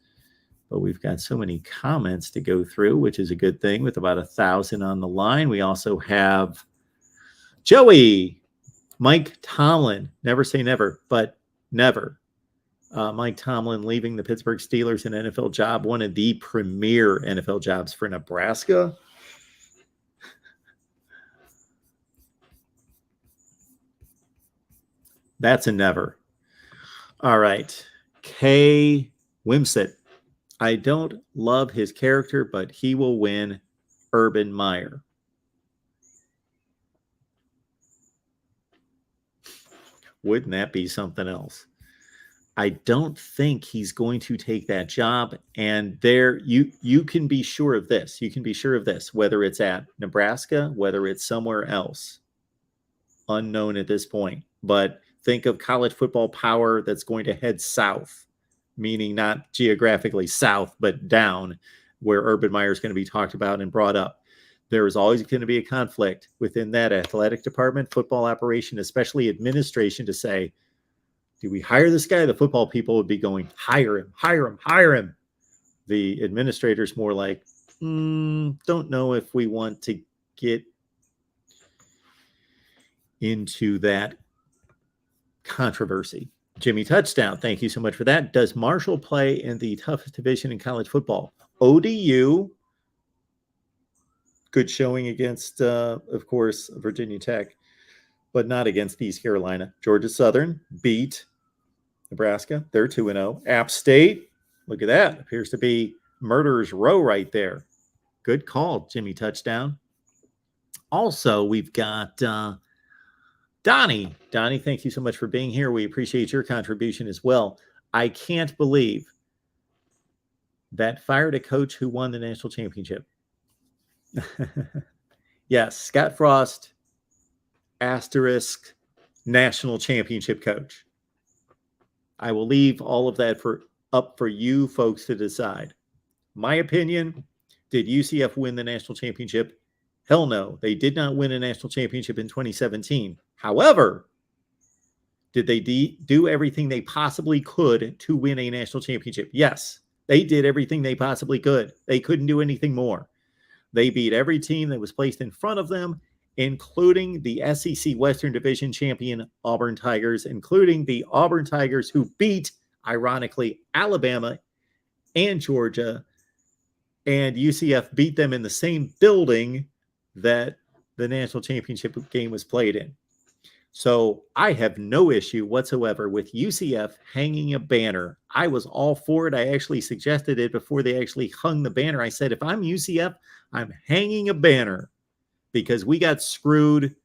But we've got so many comments to go through, which is a good thing with about 1,000 on the line. We also have Joey, Mike Tomlin. Never say never, but never. Mike Tomlin leaving the Pittsburgh Steelers, an NFL job, one of the premier NFL jobs for Nebraska. That's a never. All right. Kay Wimsett. I don't love his character, but he will win. Urban Meyer. Wouldn't that be something else? I don't think he's going to take that job. And there, you can be sure of this. You can be sure of this, whether it's at Nebraska, whether it's somewhere else. Unknown at this point. But think of college football power that's going to head south, meaning not geographically south, but down, where Urban Meyer is going to be talked about and brought up. There is always going to be a conflict within that athletic department, football operation, especially administration, to say, do we hire this guy? The football people would be going, hire him, hire him, hire him. The administrators more like, don't know if we want to get into that controversy. Jimmy Touchdown, thank you so much for that. Does Marshall play in the toughest division in college football? ODU, good showing against, of course, Virginia Tech, but not against East Carolina. Georgia Southern beat Nebraska. They're 2-0. App State, look at that. Appears to be murderer's row right there. Good call, Jimmy Touchdown. Also, we've got Donnie. Donnie, thank you so much for being here. We appreciate your contribution as well. I can't believe that fired a coach who won the national championship. Yes, Scott Frost, asterisk, national championship coach. I will leave all of that up for you folks to decide. My opinion, did UCF win the national championship? Hell no. They did not win a national championship in 2017. However, did they do everything they possibly could to win a national championship? Yes, they did everything they possibly could. They couldn't do anything more. They beat every team that was placed in front of them, including the SEC Western Division champion Auburn Tigers, including the Auburn Tigers who beat, ironically, Alabama and Georgia, and UCF beat them in the same building that the national championship game was played in. So I have no issue whatsoever with UCF hanging a banner. I was all for it. I actually suggested it before they actually hung the banner. I said, if I'm UCF, I'm hanging a banner because we got screwed.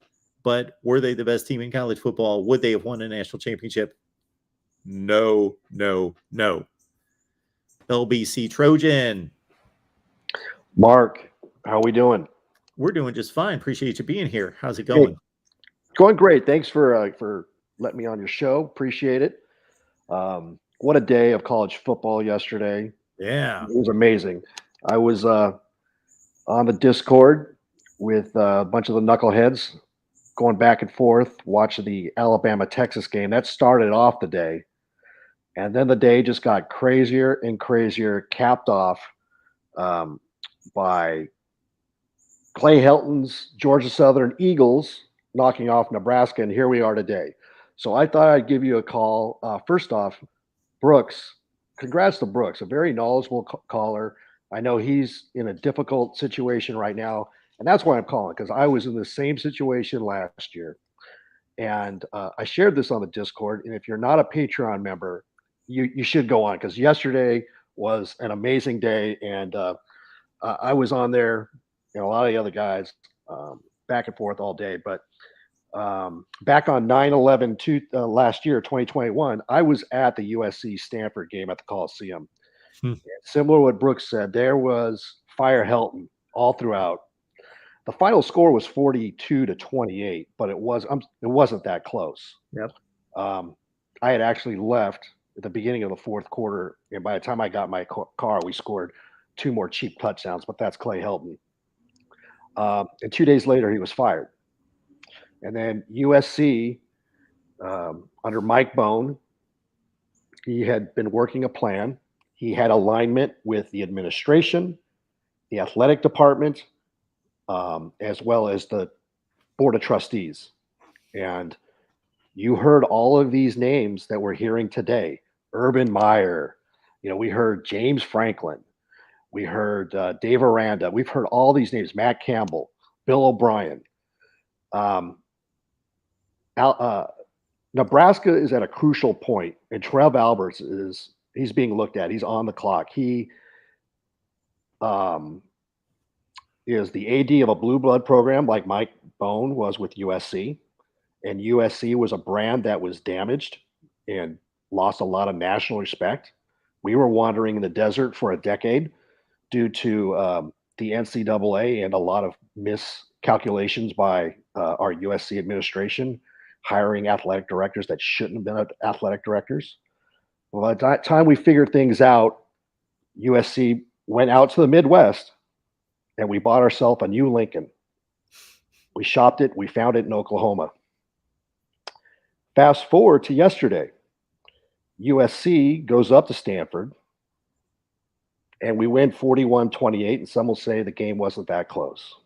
But were they the best team in college football? Would they have won a national championship? No, no, no. LBC Trojan. Mark, how are we doing? We're doing just fine. Appreciate you being here. How's it going? Hey, going great. Thanks for letting me on your show. Appreciate it. What a day of college football yesterday. Yeah. It was amazing. I was on the Discord with a bunch of the knuckleheads going back and forth, watching the Alabama-Texas game. That started off the day. And then the day just got crazier and crazier, capped off by Clay Helton's Georgia Southern Eagles knocking off Nebraska, and here we are today. So I thought I'd give you a call. First off, Brooks, congrats to Brooks, a very knowledgeable caller. I know he's in a difficult situation right now, and that's why I'm calling, because I was in the same situation last year. And I shared this on the Discord, and if you're not a Patreon member, you should go on, because yesterday was an amazing day, and I was on there, a lot of the other guys, back and forth all day. But back on 9/11 last year, 2021, I was at the USC Stanford game at the Coliseum. Similar to what Brooks said, there was fire Helton all throughout. The final score was 42-28, but it wasn't that close. Yep. I had actually left at the beginning of the fourth quarter, and by the time I got my car, we scored 2 more cheap touchdowns, but that's Clay Helton. And 2 days later, he was fired. And then USC, under Mike Bone, he had been working a plan. He had alignment with the administration, the athletic department, as well as the board of trustees. And you heard all of these names that we're hearing today. Urban Meyer, we heard James Franklin, we heard Dave Aranda, we've heard all these names, Matt Campbell, Bill O'Brien. Nebraska is at a crucial point, and Trev Alberts he's being looked at. He's on the clock. He is the AD of a blue blood program like Mike Bone was with USC. And USC was a brand that was damaged and lost a lot of national respect. We were wandering in the desert for a decade due to the NCAA and a lot of miscalculations by our USC administration, hiring athletic directors that shouldn't have been athletic directors. Well, by the time we figured things out, USC went out to the Midwest and we bought ourselves a new Lincoln. We shopped it. We found it in Oklahoma. Fast forward to yesterday. USC goes up to Stanford and we win 41-28, and some will say the game wasn't that close.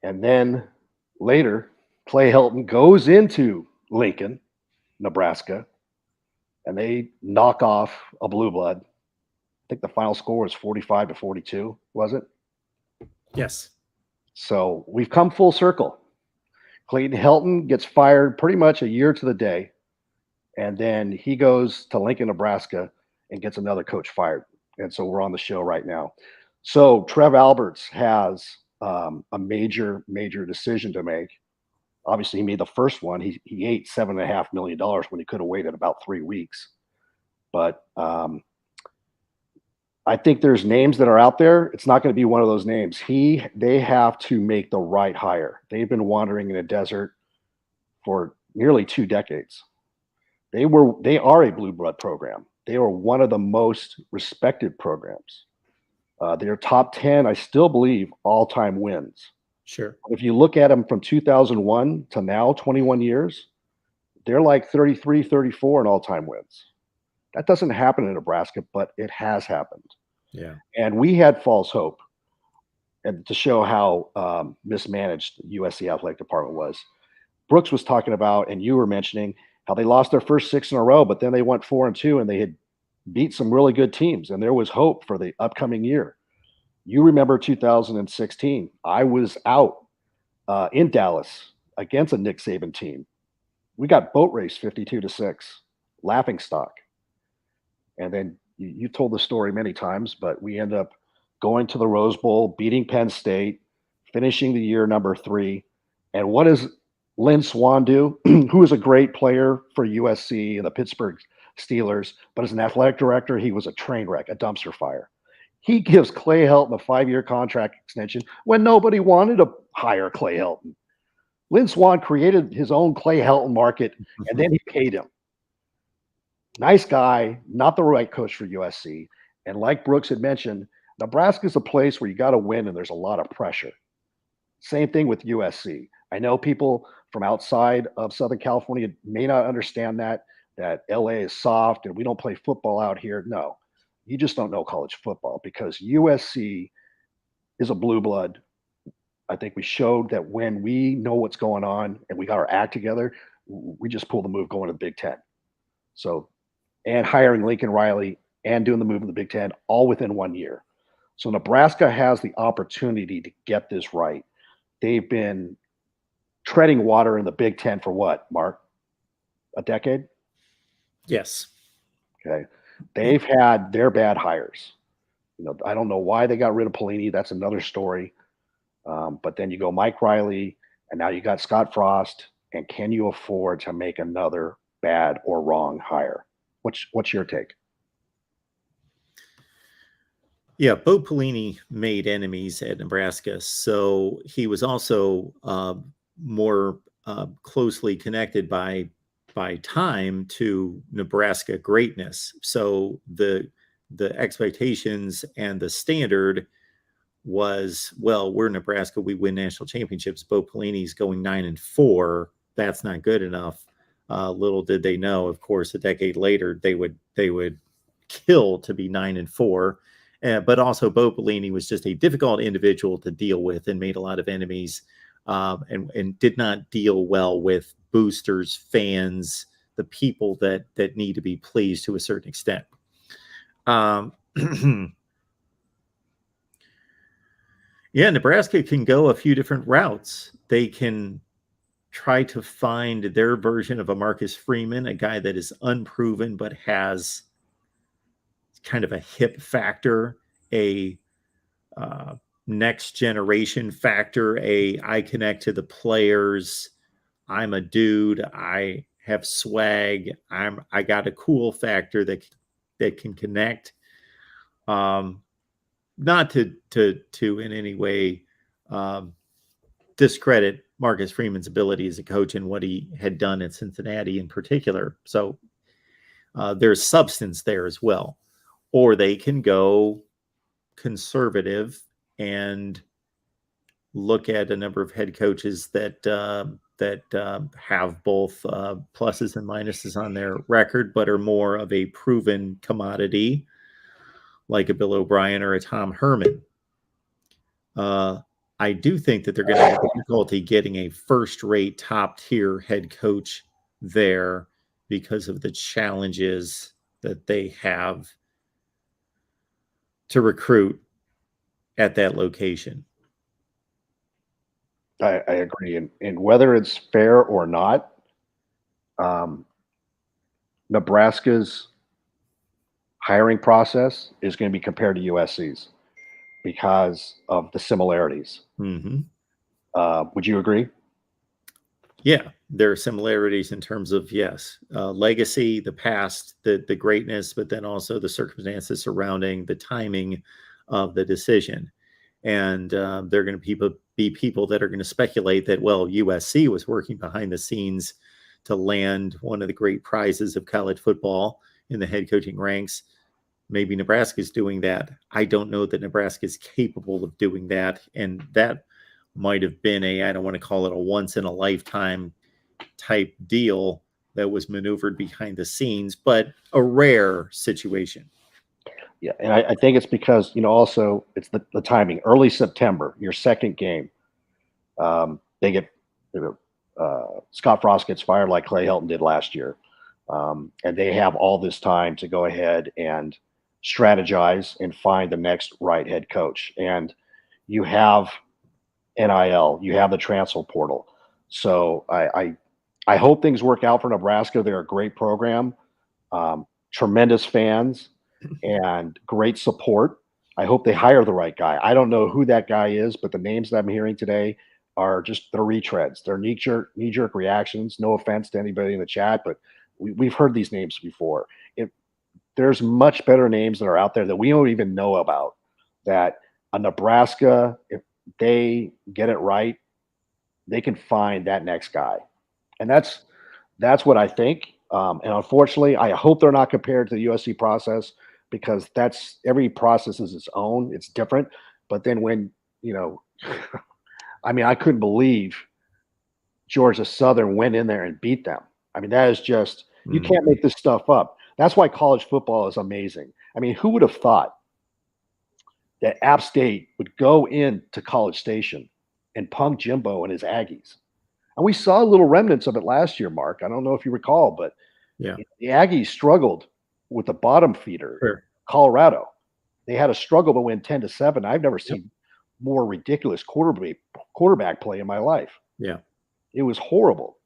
And then later, Clay Helton goes into Lincoln, Nebraska, and they knock off a blue blood. I think the final score was 45-42, was it? Yes. So we've come full circle. Clayton Helton gets fired pretty much a year to the day, and then he goes to Lincoln, Nebraska, and gets another coach fired. And so we're on the show right now. So Trev Alberts has a major decision to make. Obviously, he made the first one. He ate $7.5 million when he could have waited about 3 weeks. But I think there's names that are out there. It's not going to be one of those names. They have to make the right hire. They've been wandering in a desert for nearly 2 decades. They are a blue blood program. They are one of the most respected programs. They're top 10, I still believe, all-time wins. Sure. If you look at them from 2001 to now, 21 years, they're like 33, 34 in all-time wins. That doesn't happen in Nebraska, but it has happened. Yeah. And we had false hope, and to show how mismanaged the USC athletic department was. Brooks was talking about, and you were mentioning, how they lost their first 6 in a row, but then they went 4-2, and they had beat some really good teams, and there was hope for the upcoming year. You remember 2016. I was out in Dallas against a Nick Saban team. We got boat raced 52-6, laughing stock. And then you told the story many times, but we ended up going to the Rose Bowl, beating Penn State, finishing the year number 3. And what does Lynn Swann do, who is a great player for USC and the Pittsburgh Steelers, but as an athletic director, he was a train wreck, a dumpster fire. He gives Clay Helton a 5-year contract extension when nobody wanted to hire Clay Helton. Lynn Swann created his own Clay Helton market, and then he paid him. Nice guy, not the right coach for USC. And like Brooks had mentioned, Nebraska is a place where you got to win, and there's a lot of pressure. Same thing with USC. I know people from outside of Southern California may not understand that LA is soft and we don't play football out here. No, you just don't know college football, because USC is a blue blood. I think we showed that when we know what's going on and we got our act together, we just pulled the move going to the Big Ten. So, and hiring Lincoln Riley and doing the move in the Big Ten all within 1 year. So Nebraska has the opportunity to get this right. They've been treading water in the Big Ten for what, Mark? A decade? Yes. Okay. They've had their bad hires. I don't know why they got rid of Pelini. That's another story. But then you go Mike Riley, and now you got Scott Frost. And can you afford to make another bad or wrong hire? What's your take? Yeah, Bo Pelini made enemies at Nebraska, so he was also more closely connected by time to Nebraska greatness. So the expectations and the standard was, well, we're Nebraska, we win national championships. Bo Pelini's going 9-4. That's not good enough. Little did they know, of course, a decade later they would kill to be 9-4. But also, Bo Pelini was just a difficult individual to deal with and made a lot of enemies, and did not deal well with boosters, fans, the people that need to be pleased to a certain extent. Yeah, Nebraska can go a few different routes. They can try to find their version of a Marcus Freeman, a guy that is unproven but has kind of a hip factor, a next generation factor, I connect to the players, I'm a dude, I have swag, I got a cool factor that can connect. Not to in any way discredit Marcus Freeman's ability as a coach and what he had done in Cincinnati in particular. So there's substance there as well. Or they can go conservative and look at a number of head coaches that have both pluses and minuses on their record, but are more of a proven commodity, like a Bill O'Brien or a Tom Herman. I do think that they're going to have difficulty getting a first-rate, top-tier head coach there because of the challenges that they have to recruit at that location. I agree. And whether it's fair or not, Nebraska's hiring process is going to be compared to USC's because of the similarities. Mm-hmm. Would you agree? Yeah, there are similarities in terms of, yes, legacy, the past, the greatness, but then also the circumstances surrounding the timing of the decision. And they're going to be people that are going to speculate that, well, USC was working behind the scenes to land one of the great prizes of college football in the head coaching ranks. Maybe Nebraska's doing that. I don't know that Nebraska is capable of doing that. And that might have been I don't want to call it a once in a lifetime type deal that was maneuvered behind the scenes, but a rare situation. Yeah. And I think it's because, also it's the timing, early September, your second game. They get, Scott Frost gets fired like Clay Helton did last year. And they have all this time to go ahead and strategize and find the next right head coach. And you have NIL, you have the transfer portal. So I hope things work out for Nebraska. They're a great program, tremendous fans, and great support. I hope they hire the right guy. I don't know who that guy is, but the names that I'm hearing today are just the retreads. They're knee-jerk reactions. No offense to anybody in the chat, but we've heard these names before. There's much better names that are out there that we don't even know about, that a Nebraska, if they get it right, they can find that next guy. And that's what I think. And unfortunately, I hope they're not compared to the USC process, because every process is its own. It's different. But then when, I couldn't believe Georgia Southern went in there and beat them. That is just, you can't make this stuff up. That's why college football is amazing. Who would have thought that App State would go into College Station and punk Jimbo and his Aggies? And we saw little remnants of it last year, Mark. I don't know if you recall, but yeah, the Aggies struggled with the bottom feeder, sure. Colorado. They had a struggle to win 10-7. I've never seen more ridiculous quarterback play in my life. Yeah. It was horrible.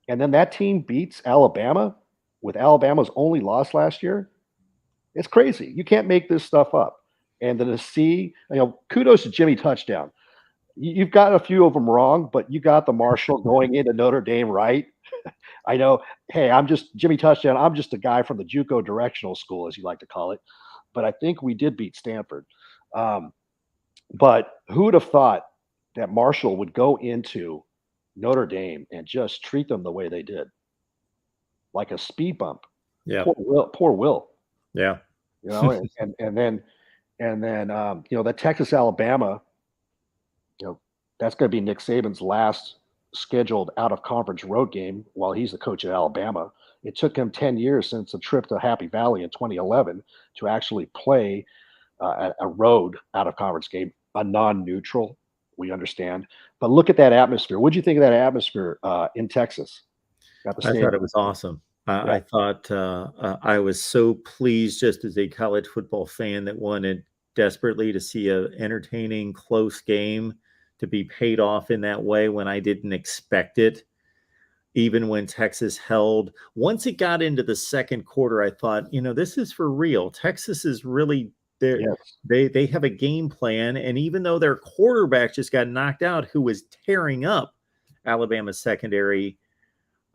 And then that team beats Alabama with Alabama's only loss last year. It's crazy. You can't make this stuff up. And then to see, kudos to Jimmy Touchdown. You've got a few of them wrong, but you got the Marshall going into Notre Dame right. I know, hey, I'm just Jimmy Touchdown. I'm just a guy from the JUCO directional school, as you like to call it. But I think we did beat Stanford. But who would have thought that Marshall would go into Notre Dame and just treat them the way they did? Like a speed bump. Yeah. Poor Will. Yeah. And then And then, the Texas Alabama, that's going to be Nick Saban's last scheduled out of conference road game while he's the coach at Alabama. It took him 10 years since a trip to Happy Valley in 2011 to actually play a road out of conference game, a non-neutral. We understand, but look at that atmosphere. What do you think of that atmosphere in Texas? At the I stadium? thought it was awesome. Yeah. I thought I was so pleased, just as a college football fan that wanted desperately to see a entertaining, close game to be paid off in that way when I didn't expect it. Even when Texas held, once it got into the second quarter, I thought, this is for real. Texas is really there. Yes. They have a game plan, and even though their quarterback just got knocked out, who was tearing up Alabama's secondary.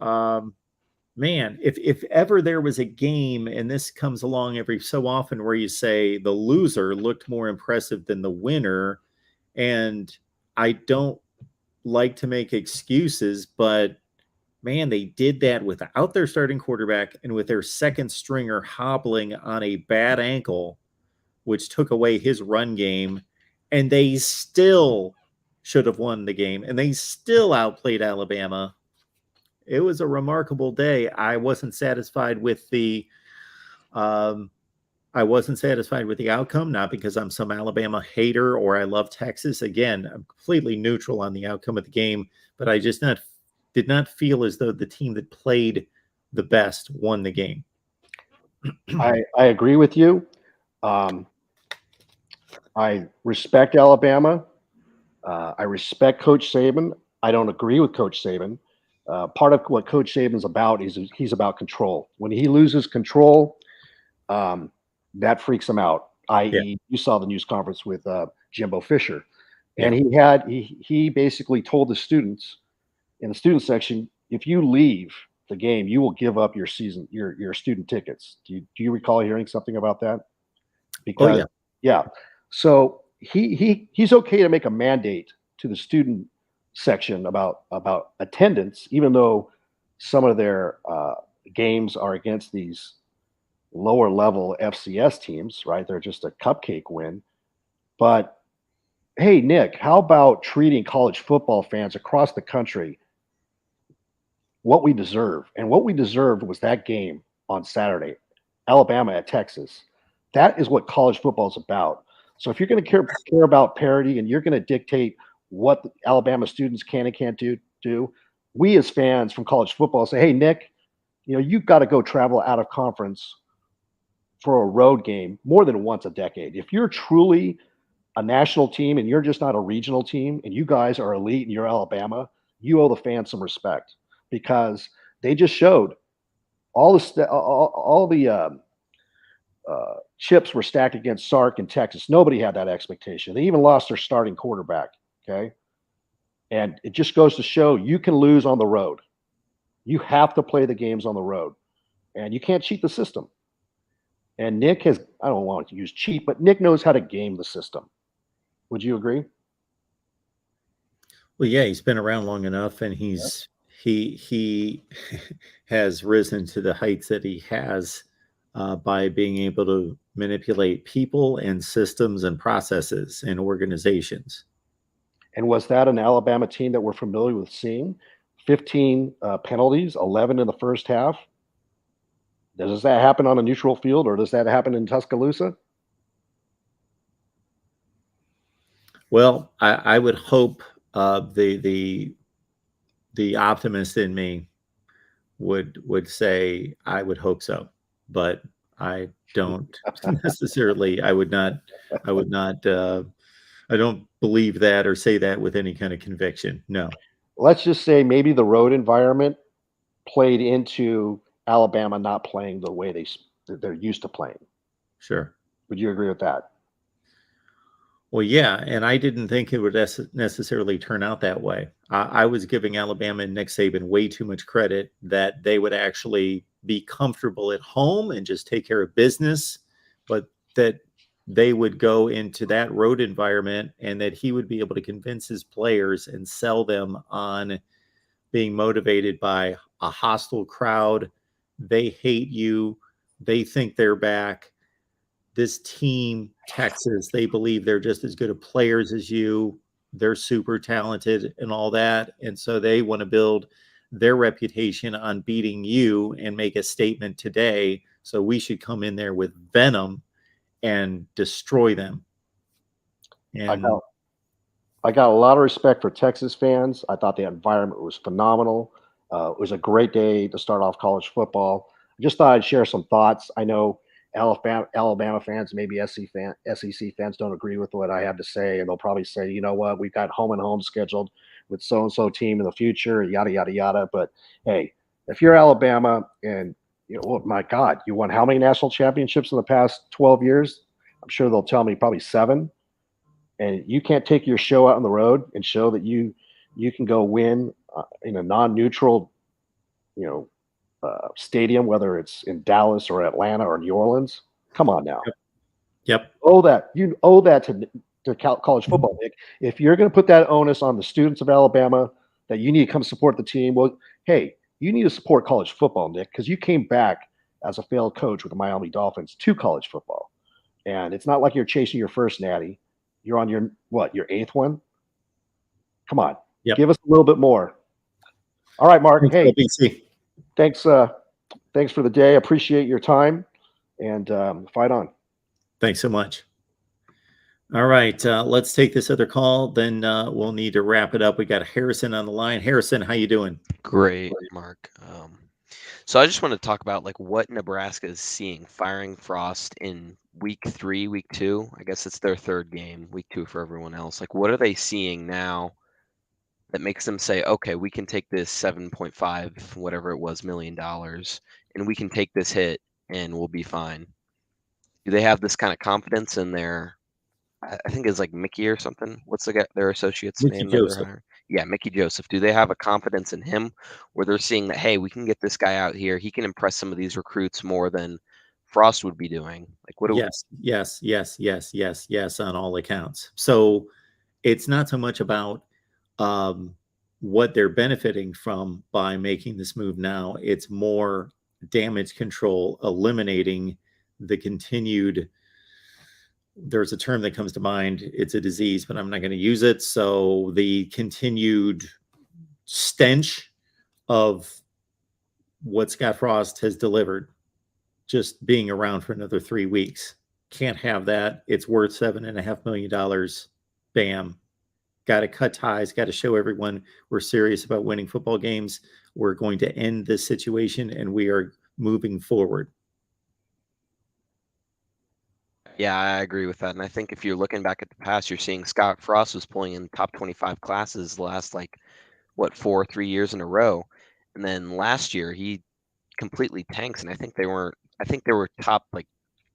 Man, if ever there was a game, and this comes along every so often, where you say the loser looked more impressive than the winner, and I don't like to make excuses, but man, they did that without their starting quarterback and with their second stringer hobbling on a bad ankle, which took away his run game, and they still should have won the game, and they still outplayed Alabama. It was a remarkable day. I wasn't satisfied with the outcome, not because I'm some Alabama hater or I love Texas. Again, I'm completely neutral on the outcome of the game, but I just did not feel as though the team that played the best won the game. I agree with you. I respect Alabama. I respect Coach Saban. I don't agree with Coach Saban. Part of what Coach Saban's about is he's about control. When he loses control, that freaks him out. I.e., you saw the news conference with Jimbo Fisher, and he basically told the students in the student section, if you leave the game, you will give up your student tickets. Do you recall hearing something about that? Because so he's okay to make a mandate to the student section about attendance, even though some of their games are against these lower level FCS teams, right? They're just a cupcake win. But hey, Nick, how about treating college football fans across the country what we deserve? And what we deserved was that game on Saturday, Alabama at Texas. That is what college football is about. So if you're going to care about parity and you're going to dictate what the Alabama students can and can't do, we as fans from college football say, hey, Nick, you've got to go travel out of conference for a road game more than once a decade. If you're truly a national team and you're just not a regional team and you guys are elite and you're Alabama, you owe the fans some respect because they just showed all the chips were stacked against Sark and Texas. Nobody had that expectation. They even lost their starting quarterback. Okay. And it just goes to show you can lose on the road. You have to play the games on the road and you can't cheat the system. And Nick I don't want to use cheat, but Nick knows how to game the system. Would you agree? Well, yeah, he's been around long enough and he has risen to the heights that he has by being able to manipulate people and systems and processes and organizations. And was that an Alabama team that we're familiar with seeing? 15 penalties, 11 in the first half. Does that happen on a neutral field or does that happen in Tuscaloosa? Well, I would hope the optimist in me would say I would hope so, but I don't necessarily. I don't believe that or say that with any kind of conviction. No. Let's just say maybe the road environment played into Alabama not playing the way they're used to playing. Sure. Would you agree with that? Well, yeah, and I didn't think it would necessarily turn out that way. I was giving Alabama and Nick Saban way too much credit that they would actually be comfortable at home and just take care of business, but that they would go into that road environment and that he would be able to convince his players and sell them on being motivated by a hostile crowd. They hate you. They think they're back. this team, Texas, they believe they're just as good of players as you. They're super talented and all that. And so they want to build their reputation on beating you and make a statement today. So we should come in there with venom and destroy them. And I got a lot of respect for Texas fans. I thought the environment was phenomenal. It was a great day to start off college football. I just thought I'd share some thoughts. I know Alabama fans, maybe SEC fans don't agree with what I have to say, and they'll probably say, you know what, we've got home and home scheduled with so-and-so team in the future, yada, yada, yada. But hey, if you're Alabama and, oh my God, you won how many national championships in the past 12 years? I'm sure they'll tell me probably 7. And you can't take your show out on the road and show that you can go win in a non-neutral, stadium, whether it's in Dallas or Atlanta or New Orleans. Come on now. Yep. You owe that to college football, Nick. If you're going to put that onus on the students of Alabama that you need to come support the team, well, hey, you need to support college football, Nick, because you came back as a failed coach with the Miami Dolphins to college football. And it's not like you're chasing your first natty. You're on your 8th one? Come on. Yep. Give us a little bit more. All right, Mark. Hey, LBC. Thanks for the day. Appreciate your time, and fight on. Thanks so much. All right, let's take this other call. Then we'll need to wrap it up. We got Harrison on the line. Harrison, how you doing? Great, Mark. So I just want to talk about like what Nebraska is seeing firing Frost in week 3, week 2. I guess it's their 3rd game, week 2 for everyone else. Like, what are they seeing now that makes them say, okay, we can take this 7.5, whatever it was, $1 million, and we can take this hit and we'll be fine? Do they have this kind of confidence in their, I think it's like Mickey or something? What's their associate's Mickey name? Joseph. Yeah, Mickey Joseph. Do they have a confidence in him where they're seeing that, hey, we can get this guy out here. He can impress some of these recruits more than Frost would be doing? Like, what? Yes, on all accounts. So it's not so much about what they're benefiting from by making this move now. It's more damage control, eliminating the continued. There's a term that comes to mind. It's a disease, but I'm not going to use it. So the continued stench of what Scott Frost has delivered, just being around for another 3 weeks. Can't have that. It's worth $7.5 million. Bam. Got to cut ties. Got to show everyone we're serious about winning football games. We're going to end this situation, and we are moving forward. Yeah, I agree with that. And I think if you're looking back at the past, you're seeing Scott Frost was pulling in top 25 classes the last 3 years in a row. And then last year he completely tanks, and I think they were top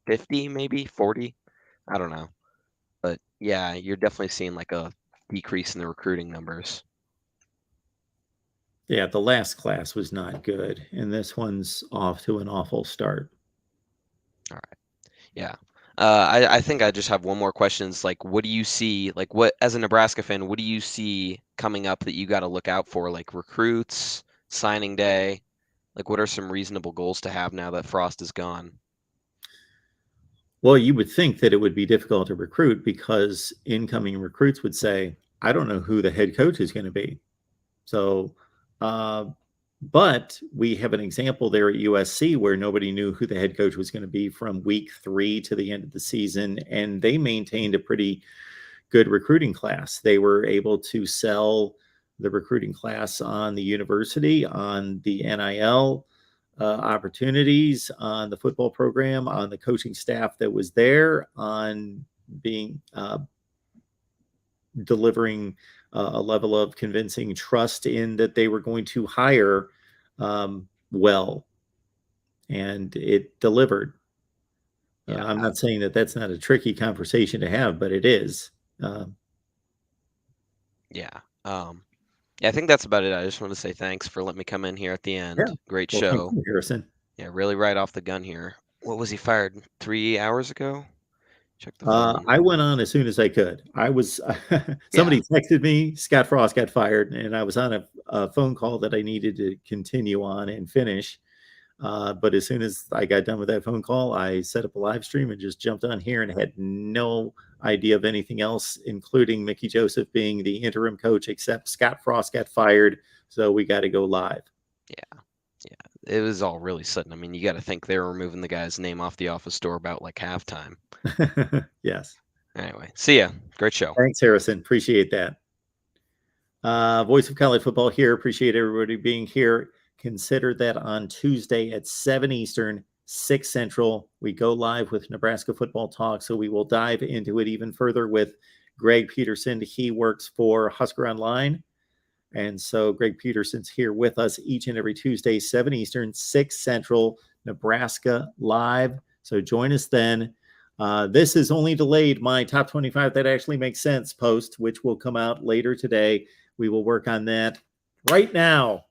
50, maybe 40. I don't know. But yeah, you're definitely seeing a decrease in the recruiting numbers. Yeah, the last class was not good, and this one's off to an awful start. All right. Yeah. I think I just have one more question. It's what do you see, what, as a Nebraska fan, what do you see coming up that you got to look out for, recruits, signing day? What are some reasonable goals to have now that Frost is gone? Well, you would think that it would be difficult to recruit because incoming recruits would say, I don't know who the head coach is going to be. So, but we have an example there at USC where nobody knew who the head coach was going to be from week 3 to the end of the season. And they maintained a pretty good recruiting class. They were able to sell the recruiting class on the university, on the NIL opportunities, on the football program, on the coaching staff that was there, on being delivering a level of convincing trust in that they were going to hire well, and it delivered. Yeah. I'm not saying that that's not a tricky conversation to have, but it is. Yeah. I think that's about it. I just want to say thanks for letting me come in here at the end. Yeah. Great Well, show. thank you, Harrison. Yeah, really right off the gun here. What was he fired 3 hours ago? Check the phone. I went on as soon as I could. I was somebody texted me, Scott Frost got fired, and I was on a phone call that I needed to continue on and finish. But as soon as I got done with that phone call, I set up a live stream and just jumped on here and had no idea of anything else, including Mickey Joseph being the interim coach, except Scott Frost got fired. So we got to go live. Yeah. It was all really sudden. I mean, you got to think they were removing the guy's name off the office door about like halftime. Yes. Anyway, see ya. Great show. Thanks, Harrison. Appreciate that. Voice of College Football here. Appreciate everybody being here. Consider that on Tuesday at 7 Eastern, 6 Central, we go live with Nebraska Football Talk. So we will dive into it even further with Greg Peterson. He works for Husker Online. And so Greg Peterson's here with us each and every Tuesday, 7 Eastern, 6 Central, Nebraska live. So join us then. This is only delayed my top 25 that actually makes sense post, which will come out later today. We will work on that right now.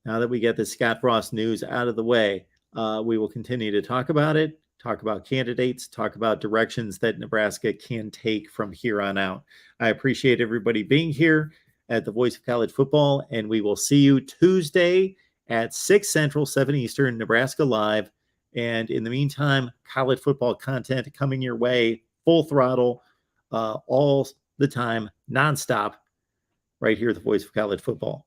Now that we get the Scott Frost news out of the way, we will continue to talk about it, talk about candidates, talk about directions that Nebraska can take from here on out. I appreciate everybody being here at the Voice of College Football, and we will see you Tuesday at 6 Central, 7 Eastern, Nebraska Live. And in the meantime, college football content coming your way, full throttle, all the time, nonstop, right here at the Voice of College Football.